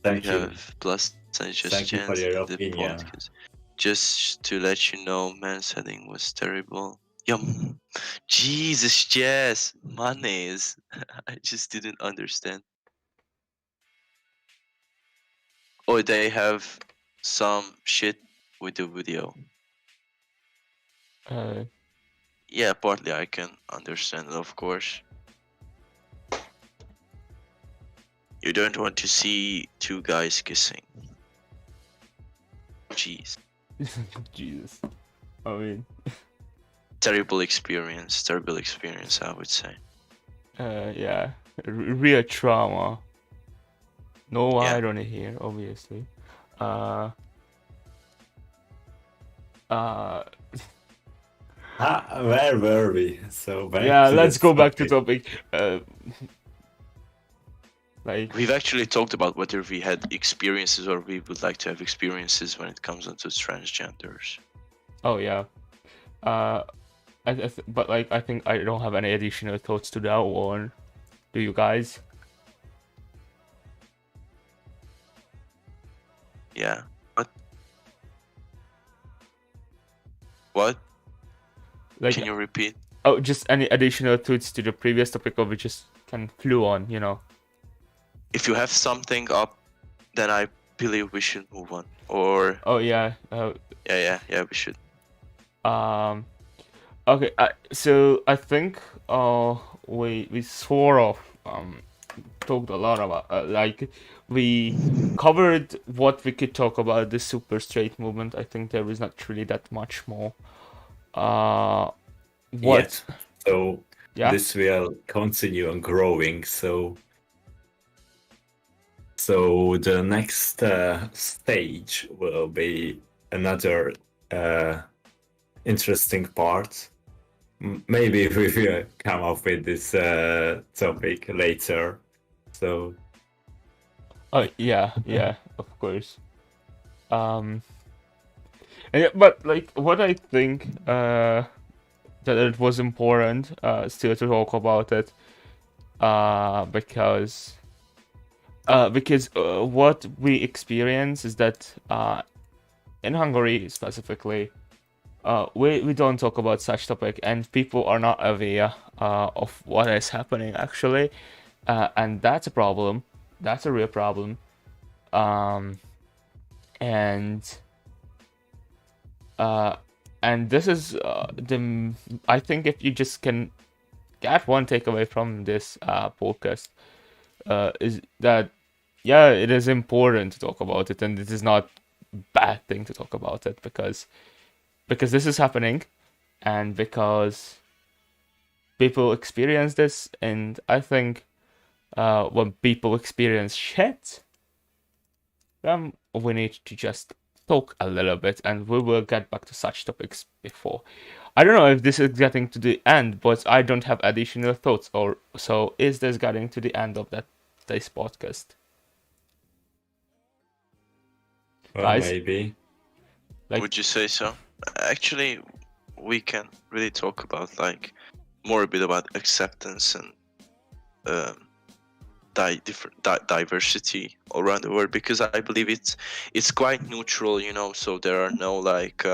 Thank We you. have plus suggestions Thank you for in your the opinion. podcast. Just to let you know, Man's heading was terrible. Yeah, Jesus, Jess, mayonnaise. I just didn't understand. Oh, they have some shit with the video. Yeah, partly I can understand it, of course. You don't want to see two guys kissing. Jeez. Jesus. I mean, Terrible experience, I would say. yeah, real trauma. No Yeah. irony here, obviously. Uh, uh, Where were we? So back Yeah, to let's this go back to topic. topic. Like, We've actually talked about whether we had experiences or we would like to have experiences when it comes onto transgenders. oh yeah. Uh, but like, I think I don't have any additional thoughts to that one. Do you guys? Yeah. What? Like, Can you repeat? oh, just any additional thoughts to the previous topic, or we just can flew on, you know? If you have something up, then I believe we should move on. Or Oh yeah. yeah, we should. Okay. So I think we sort of talked a lot about like we covered what we could talk about the super straight movement. I think there is not really that much more. Uh, what? Yet. So Yeah. this will continue on growing. So the next stage will be another interesting part. Maybe we will come up with this topic later. So Oh yeah, yeah, of course. Um, and but like what I think that it was important still to talk about it because what we experience is that in Hungary specifically, we don't talk about such topic, and people are not aware of what is happening actually, and that's a problem. That's a real problem, and uh, and this is the I think if you just can get one takeaway from this podcast is that yeah, it is important to talk about it, and it is not bad thing to talk about it because this is happening, and because people experience this, and I think when people experience shit, then we need to just talk a little bit, and we will get back to such topics before. I don't know if this is getting to the end, but I don't have additional thoughts. Or so is this getting to the end of that this podcast, well, guys? maybe. Like, Would you say so? Actually, we can really talk about like more a bit about acceptance and diversity all around the world, because I believe it's quite neutral, you know. So there are no like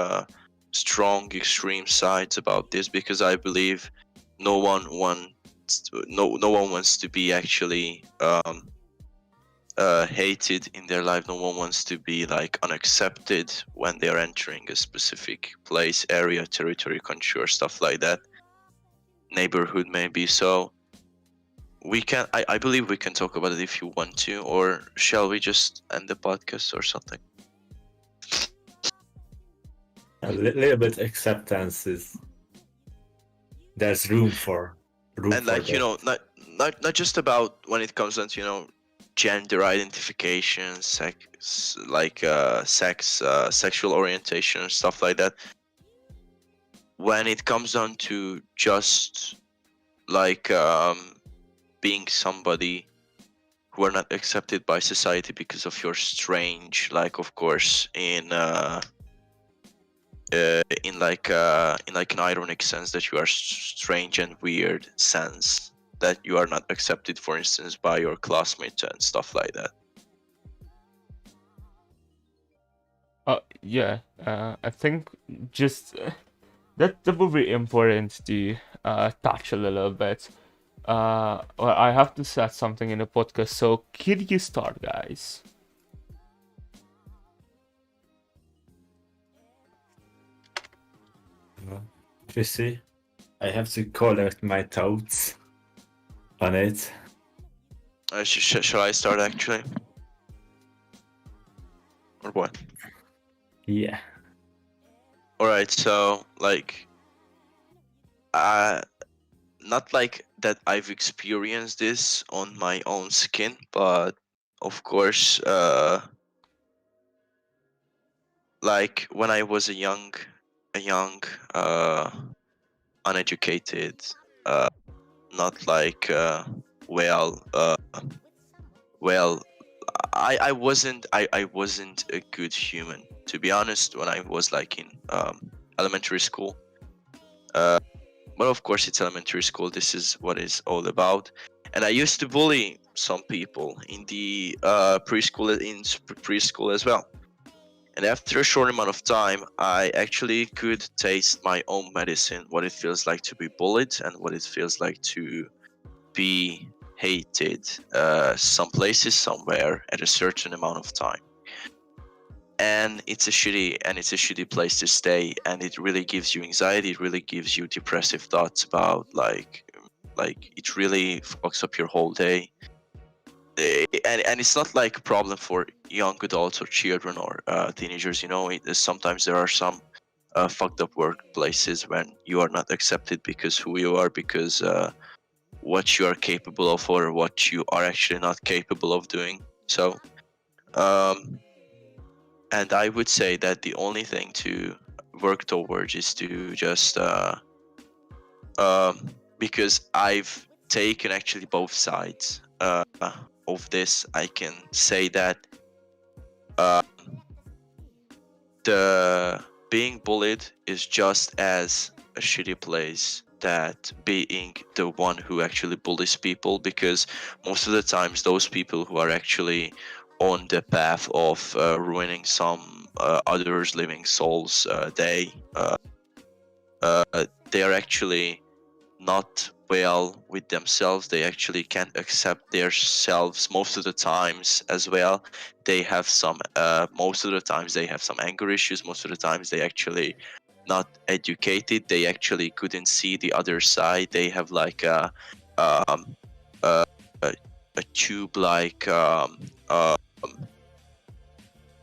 strong extreme sides about this, because I believe no one wants to be actually hated in their life. No one wants to be like unaccepted when they are entering a specific place, area, territory, country, or stuff like that, neighborhood maybe. So I believe we can talk about it if you want to, or shall we just end the podcast or something? A little bit acceptance is there's room And for like, you that. know, not just about when it comes down to, you know, gender identification, sex, like sexual orientation and stuff like that. When it comes down to just like being somebody who are not accepted by society because of your strange, like, of course, in like an ironic sense, that you are strange and weird sense, that you are not accepted, for instance, by your classmates and stuff like that. yeah, I think just that would be important to touch a little bit. Well, I have to set something in the podcast, so could you start, guys? You see, I have to collect my thoughts on it. Shall I start actually, or what? Yeah. All right, so like, not like that I've experienced this on my own skin, but of course, like when I was a young uh uneducated, not like well well I wasn't a good human, to be honest, when I was like in elementary school. But of course it's elementary school, this is what it's all about. And I used to bully some people in the preschool as well. And after a short amount of time, I actually could taste my own medicine, what it feels like to be bullied and what it feels like to be hated some places, somewhere, at a certain amount of time. And it's a shitty place to stay, and it really gives you anxiety, it really gives you depressive thoughts about like it really fucks up your whole day. And it's not like a problem for young adults or children or teenagers, you know. Sometimes there are some fucked up workplaces when you are not accepted because who you are, because what you are capable of, or what you are actually not capable of doing. So and I would say that the only thing to work towards is to just because I've taken actually both sides of this, I can say that the being bullied is just as a shitty place that being the one who actually bullies people, because most of the times those people who are actually on the path of ruining some others living souls, they are actually not well with themselves. They actually can't accept themselves most of the times as well. They have some most of the times they have some anger issues. Most of the times they actually not educated. They actually couldn't see the other side. They have like um, a, a tube like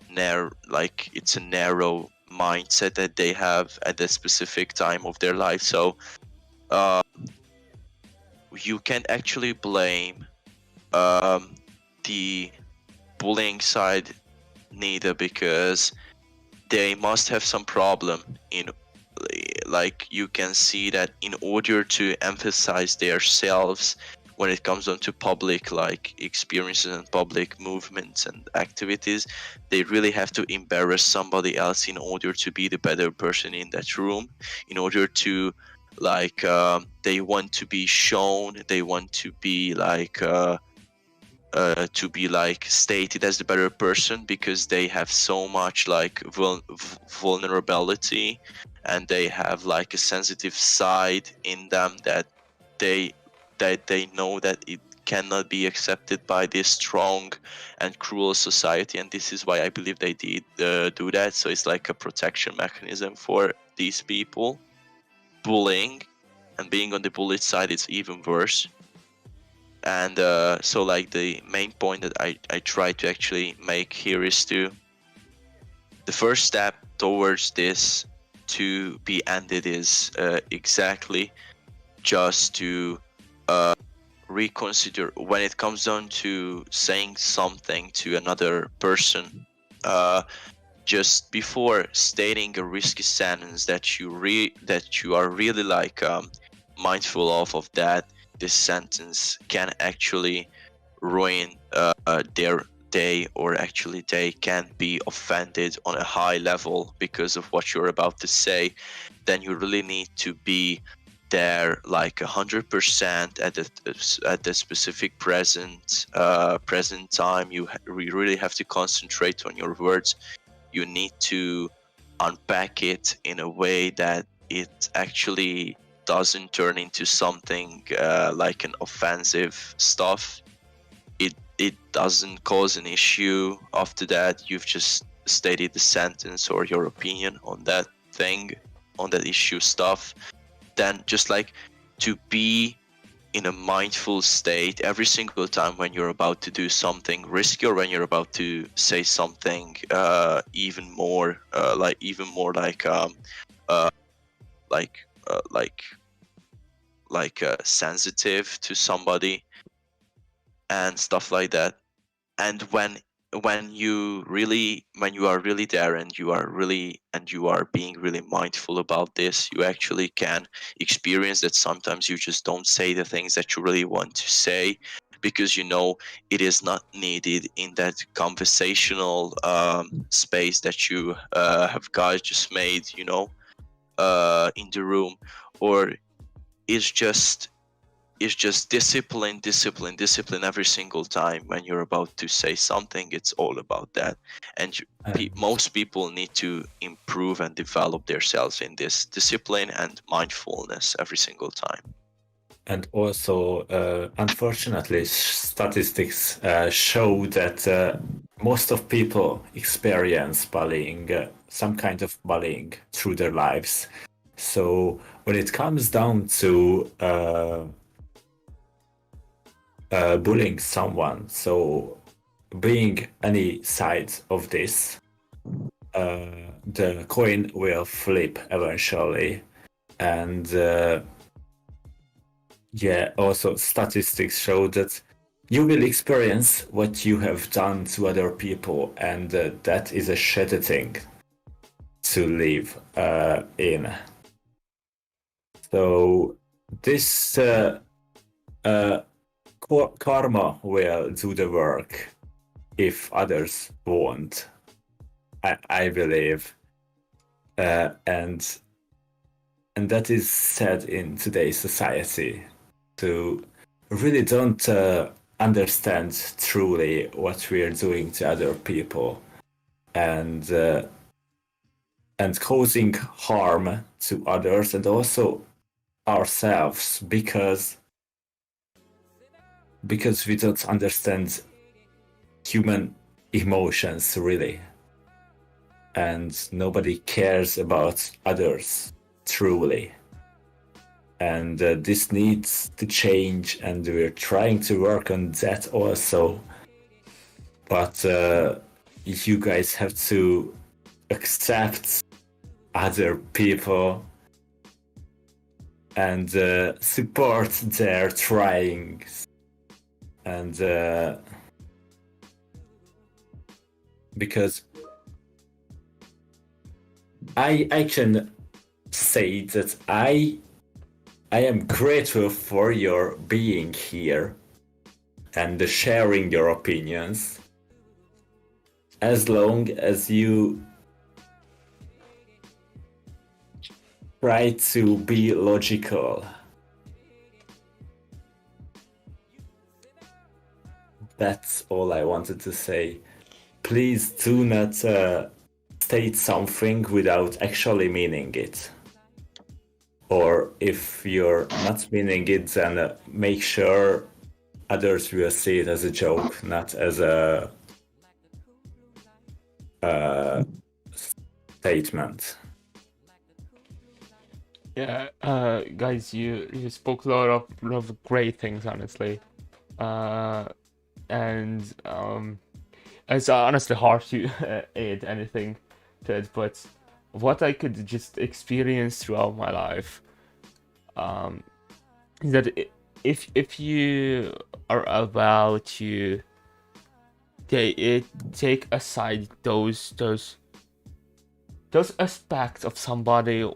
narrow, like it's a narrow mindset that they have at a specific time of their life. So you can actually blame the bullying side neither, because they must have some problem in, like, you can see that in order to emphasize their selves when it comes down to public like experiences and public movements and activities, they really have to embarrass somebody else in order to be the better person in that room, in order to like they want to be shown, they want to be like stated as the better person, because they have so much like vulnerability, and they have like a sensitive side in them that they know that it cannot be accepted by this strong and cruel society. And this is why I believe they did do that. So it's like a protection mechanism for these people. Bullying and being on the bullied side, it's even worse. And so like the main point that I try to actually make here is to, the first step towards this to be ended is exactly just to reconsider when it comes down to saying something to another person, just before stating a risky sentence that you are really like mindful of that this sentence can actually ruin their day, or actually they can be offended on a high level because of what you're about to say, then you really need to be there like 100% at the specific present time. You really have to concentrate on your words. You need to unpack it in a way that it actually doesn't turn into something like an offensive stuff. It doesn't cause an issue after that. You've just stated the sentence or your opinion on that thing, on that issue stuff. Then just like to be in a mindful state every single time when you're about to do something risky, or when you're about to say something even more sensitive to somebody and stuff like that. And when when you are really there, and you are being really mindful about this, you actually can experience that sometimes you just don't say the things that you really want to say, because it is not needed in that conversational space that you have guys just made, in the room. Or it's just discipline, discipline, discipline every single time when you're about to say something. It's all about that. And And most people need to improve and develop themselves in this discipline and mindfulness every single time. And also, unfortunately, statistics show that most of people experience bullying, some kind of bullying through their lives. So when it comes down to bullying someone, so being any side of this, the coin will flip eventually. And yeah, also statistics show that you will experience what you have done to other people, and that is a shitty thing to live in. So this karma will do the work if others won't. I believe, and that is said in today's society. To really don't understand truly what we are doing to other people, and causing harm to others and also ourselves, because we don't understand human emotions really, and nobody cares about others truly. And this needs to change, and we're trying to work on that also. But you guys have to accept other people and support their tryings. And because I can say that I am grateful for your being here and sharing your opinions, as long as you try to be logical. That's all I wanted to say. Please do not state something without actually meaning it. Or if you're not meaning it, then make sure others will see it as a joke, not as a statement. Yeah, guys, you spoke a lot of great things, honestly. And it's honestly hard to add anything to it, but what I could just experience throughout my life, is that if you are about to take aside those aspects of somebody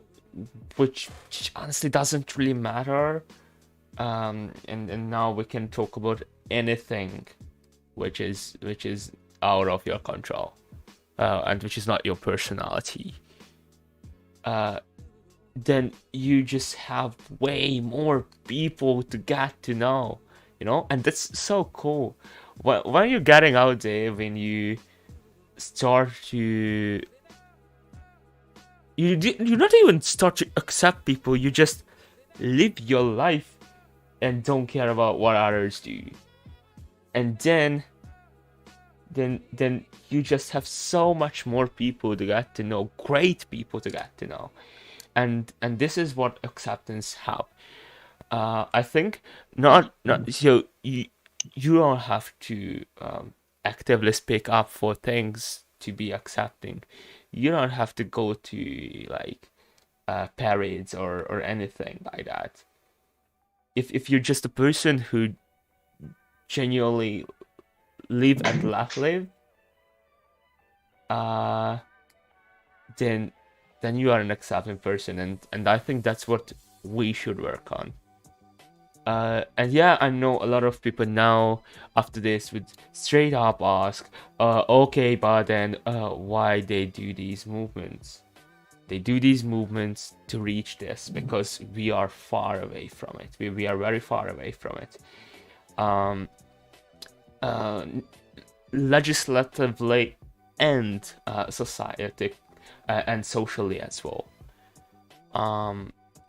which honestly doesn't really matter, and now we can talk about anything which is out of your control, and which is not your personality, then you just have way more people to get to know, and that's so cool. When you're getting out there, when you start to you not even start to accept people, you just live your life and don't care about what others do, and then you just have so much more people to get to know, great people to get to know, and this is what acceptance have. I think not so you don't have to actively speak up for things to be accepting. You don't have to go to like parades or anything like that. If you're just a person who genuinely live and laugh live, uh, then you are an accepting person, and I think that's what we should work on. And yeah, I know a lot of people now after this would straight up ask, okay, but then why they do these movements? They do these movements to reach this because we are far away from it. We are very far away from it. Um, uh, Legislatively and society and socially as well.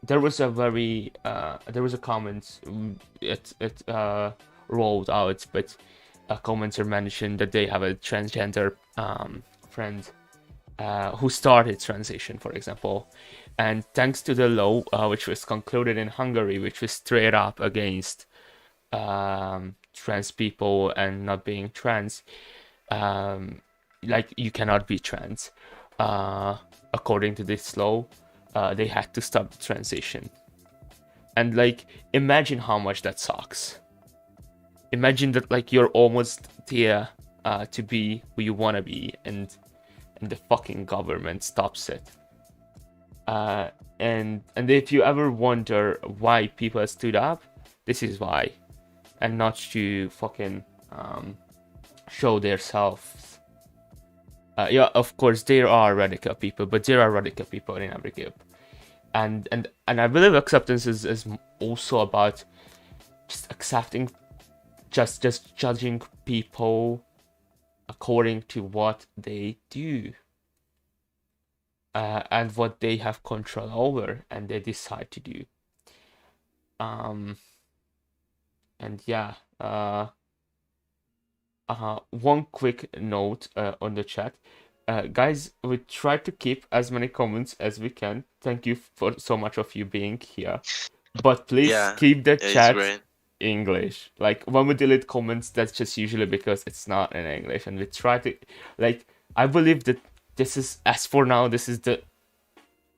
There was a comment, it rolled out, but a commenter mentioned that they have a transgender friend who started transition, for example, and thanks to the law which was concluded in Hungary, which was straight up against trans people and not being trans, like you cannot be trans. According to this law, they had to stop the transition. And like, imagine how much that sucks. Imagine that like you're almost there to be who you wanna be, and the fucking government stops it. And if you ever wonder why people stood up, this is why, and not to fucking show themselves. Yeah, of course there are radical people, but there are radical people in every group, and I believe acceptance is also about just accepting, just judging people according to what they do. And what they have control over and they decide to do. And yeah, one quick note on the chat. Guys, we try to keep as many comments as we can. Thank you for so much of you being here. But please keep the chat English. Like when we delete comments, that's just usually because it's not in English. And we try to, like, I believe that this is, as for now, this is the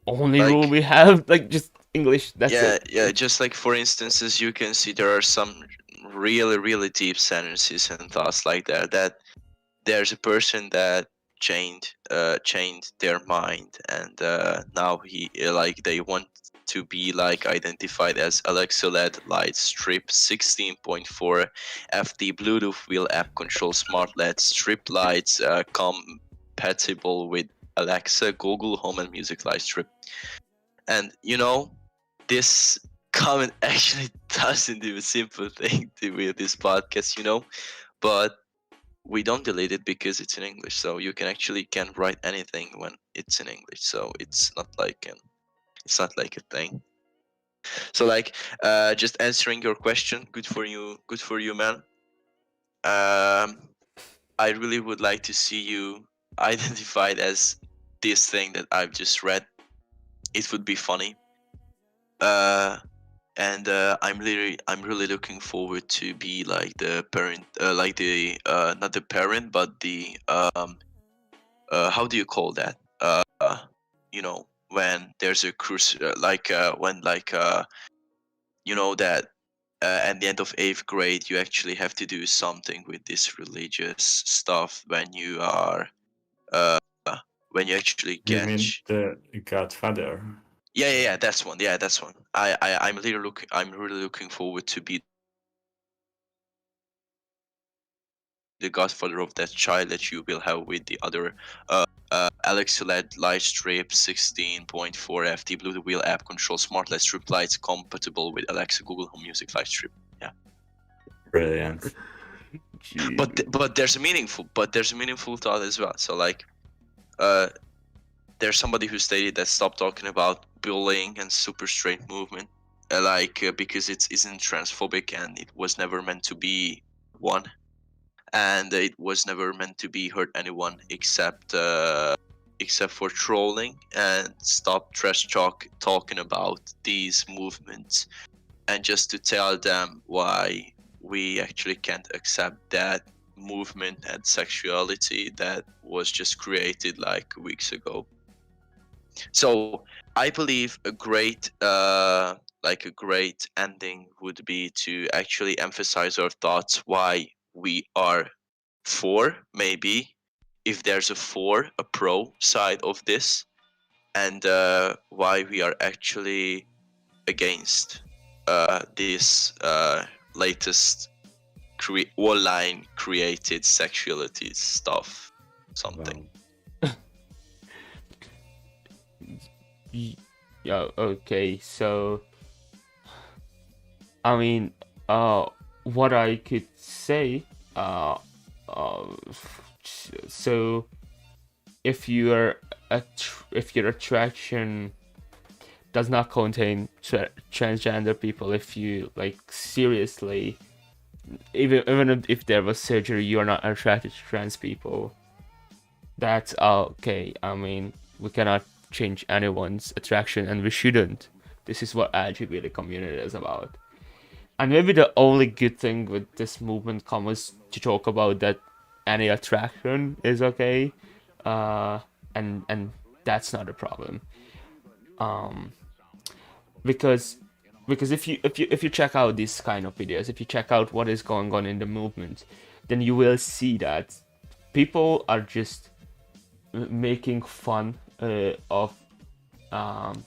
only rule we have, like just English. That's it. Yeah. Just like for instances, you can see there are some really deep sentences and thoughts like that. That there's a person that changed their mind, and now he like they want to be like identified as Alexa LED light strip 16.4 FD Bluetooth wheel app control smart LED strip lights compatible with Alexa, Google Home and Music Light strip. And you know, this comment actually doesn't do a simple thing to with this podcast, you know, but we don't delete it because it's in English, so you can write anything when it's in English, so it's not like a thing. So like just answering your question, good for you, man. I really would like to see you identified as this thing that I've just read. It would be funny. And I'm really looking forward to be like the parent, like the not the parent, but the how do you call that? You know, when there's a cruise, when you know that at the end of 8th grade you actually have to do something with this religious stuff when you are uh when you actually You get. mean the Godfather? Yeah, that's one. Yeah, that's one. I'm really looking forward to be the godfather of that child that you will have with the other Alexa LED light strip 16.4 FD Bluetooth wheel app control smart LED strip lights compatible with Alexa Google Home Music light strip. Yeah. Brilliant. But there's a meaningful thought as well. So like there's somebody who stated that stop talking about bullying and super straight movement because it isn't transphobic and it was never meant to be one, and it was never meant to be hurt anyone except for trolling, and stop trash talking about these movements, and just to tell them why we actually can't accept that movement and sexuality that was just created like weeks ago. So I believe a great ending would be to actually emphasize our thoughts why we are for maybe if there's a pro side of this, and why we are actually against this latest online created sexuality stuff, something. Yeah, okay, so I mean, what I could say, uh, so if if your attraction does not contain transgender people, if you like seriously, even if there was surgery, you are not attracted to trans people, that's okay. I mean, we cannot change anyone's attraction, and we shouldn't. This is what LGBT community is about. And maybe the only good thing with this movement comes to talk about that any attraction is okay, uh, and that's not a problem. Um, because if you check out these kind of videos, if you check out what is going on in the movement, then you will see that people are just making fun of um,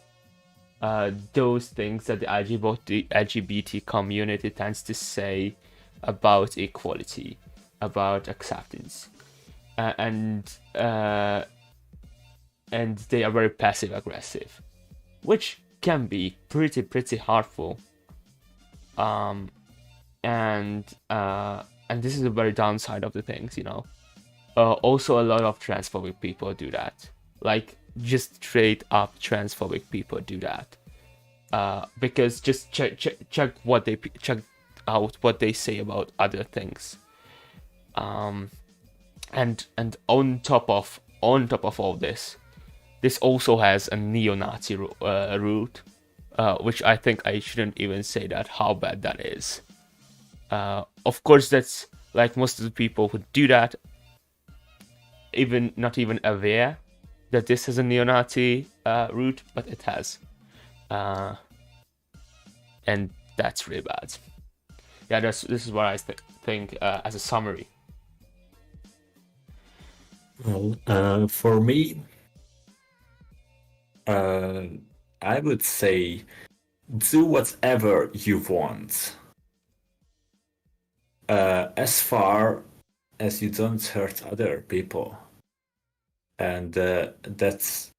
those things that the LGBT community tends to say about equality, about acceptance, uh, and uh, and they are very passive aggressive, which can be pretty harmful. Um, and this is a very downside of the things, you know. Also, a lot of transphobic people do that. Like, just straight up transphobic people do that. Because just check out what they say about other things. And on top of all this, this also has a neo-Nazi root, which I think I shouldn't even say that how bad that is. Of course, that's like most of the people who do that, even not even aware that this has a neo-Nazi root, but it has, and that's really bad. Yeah, this is what I think as a summary. Well, for me, I would say do whatever you want. As far as you don't hurt other people. And that's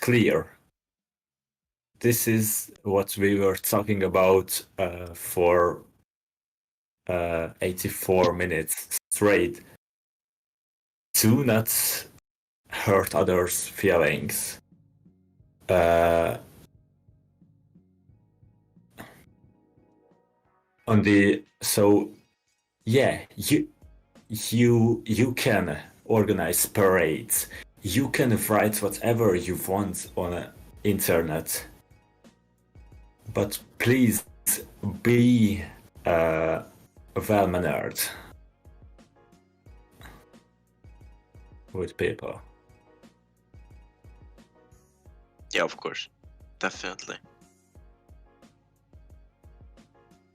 clear. This is what we were talking about for 84 minutes straight. Do not hurt others' feelings. You can organize parades. You can write whatever you want on the internet. But please be well-mannered with people. Yeah, of course. Definitely.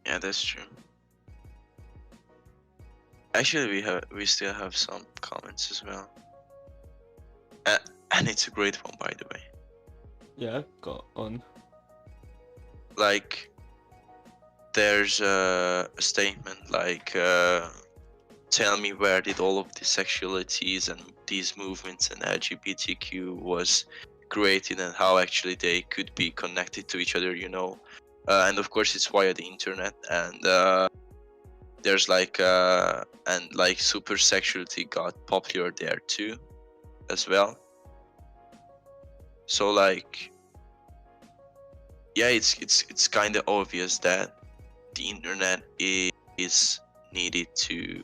Yeah, that's true. Actually, we still have some comments as well. And it's a great one, by the way. Yeah, go on. Like, there's a statement like, tell me where did all of the sexualities and these movements and LGBTQ was created and how actually they could be connected to each other, you know. And of course it's via the internet, and there's like and like super sexuality got popular there too as well. So like, yeah, it's kind of obvious that the internet is needed to.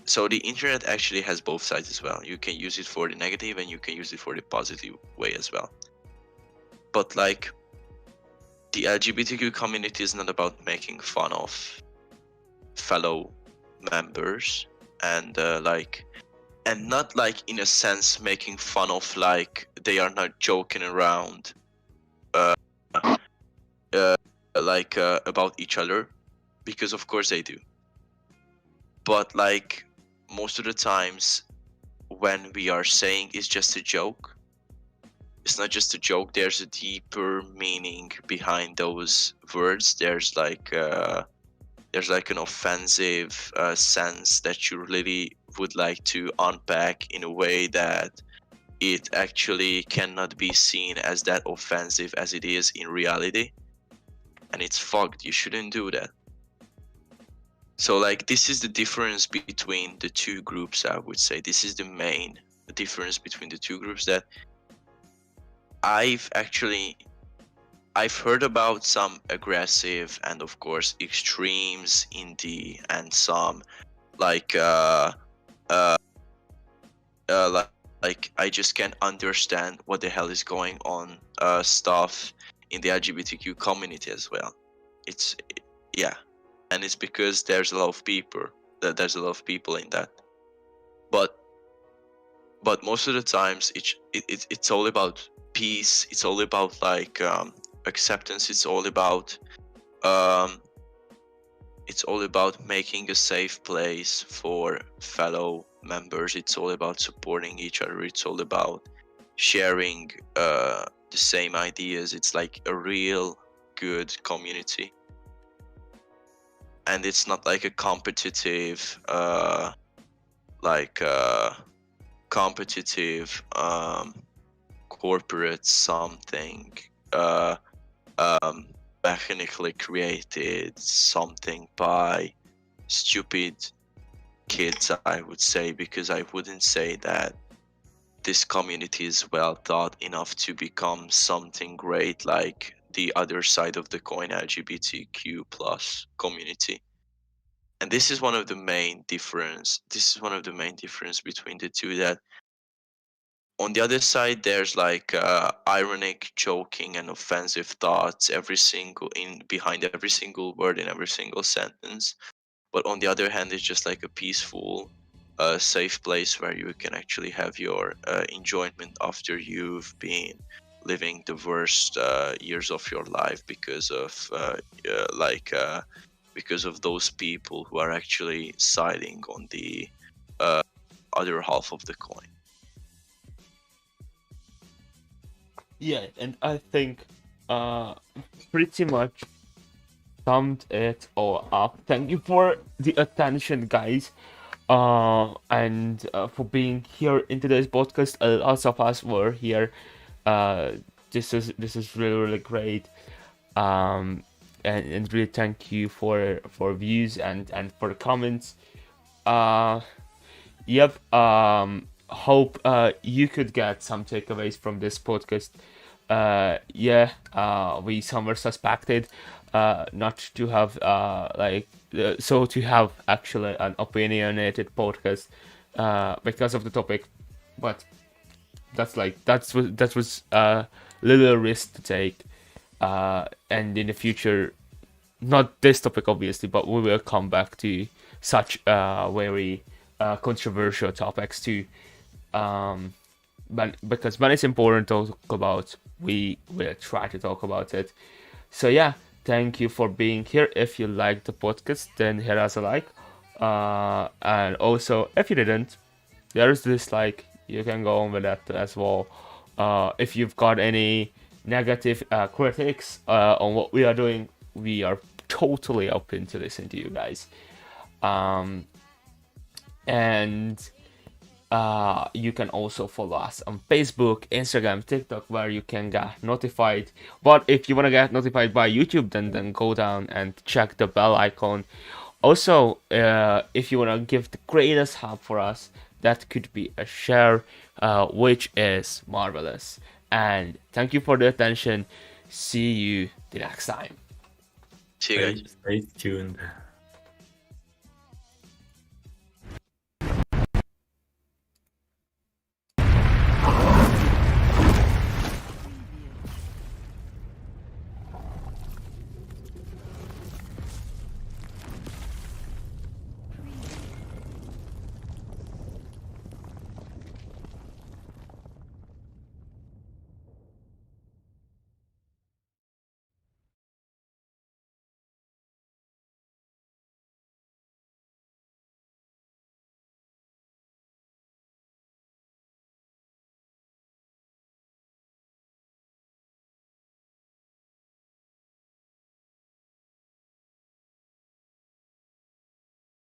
So the internet actually has both sides as well. You can use it for the negative and you can use it for the positive way as well. But like, the LGBTQ community is not about making fun of fellow members and and not like in a sense making fun of like they are not joking around about each other, because of course they do. but like most of the times when we are saying it's just a joke, it's not just a joke. There's a deeper meaning behind those words. There's like an offensive sense that you really would like to unpack in a way that it actually cannot be seen as that offensive as it is in reality. And it's fucked. You shouldn't do that. So like this is the difference between the two groups, I would say. This is the main difference between the two groups, that I've heard about some aggressive and of course extremes in and some like like I just can't understand what the hell is going on stuff in the LGBTQ community as well. Yeah, and it's because there's a lot of people in that, but most of the times it's all about peace. It's all about like acceptance. It's all about making a safe place for fellow members. It's all about supporting each other. It's all about sharing the same ideas. It's like a real good community, and it's not like a competitive corporate something mechanically created something by stupid kids, I would say, because I wouldn't say that this community is well thought enough to become something great like the other side of the coin, LGBTQ plus community. And this is one of the main difference between the two, that on the other side there's like ironic, joking and offensive thoughts behind every single word in every single sentence. But on the other hand, it's just like a peaceful safe place where you can actually have your enjoyment after you've been living the worst years of your life because of those people who are actually siding on the other half of the coin. Yeah, and I think pretty much summed it all up. Thank you for the attention, guys, and for being here in today's podcast. Lots of us were here. Uh, this is really great. And really thank you for views and for the comments. Uh, yep. Hope you could get some takeaways from this podcast. Yeah. We somewhere suspected not to have so to have actually an opinionated podcast because of the topic, but that was a little risk to take. And in the future, not this topic obviously, but we will come back to such very controversial topics too. But because when it's important to talk about, we will try to talk about it. So yeah, thank you for being here. If you liked the podcast, then hit us a like. And also, if you didn't, there's this like, you can go on with that as well. If you've got any negative critics on what we are doing, we are totally open to listen to you guys. And you can also follow us on Facebook, Instagram, TikTok, where you can get notified. But if you want to get notified by YouTube, then go down and check the bell icon. Also, if you want to give the greatest help for us, that could be a share, which is marvelous. And thank you for the attention. See you the next time. See you guys. Stay tuned.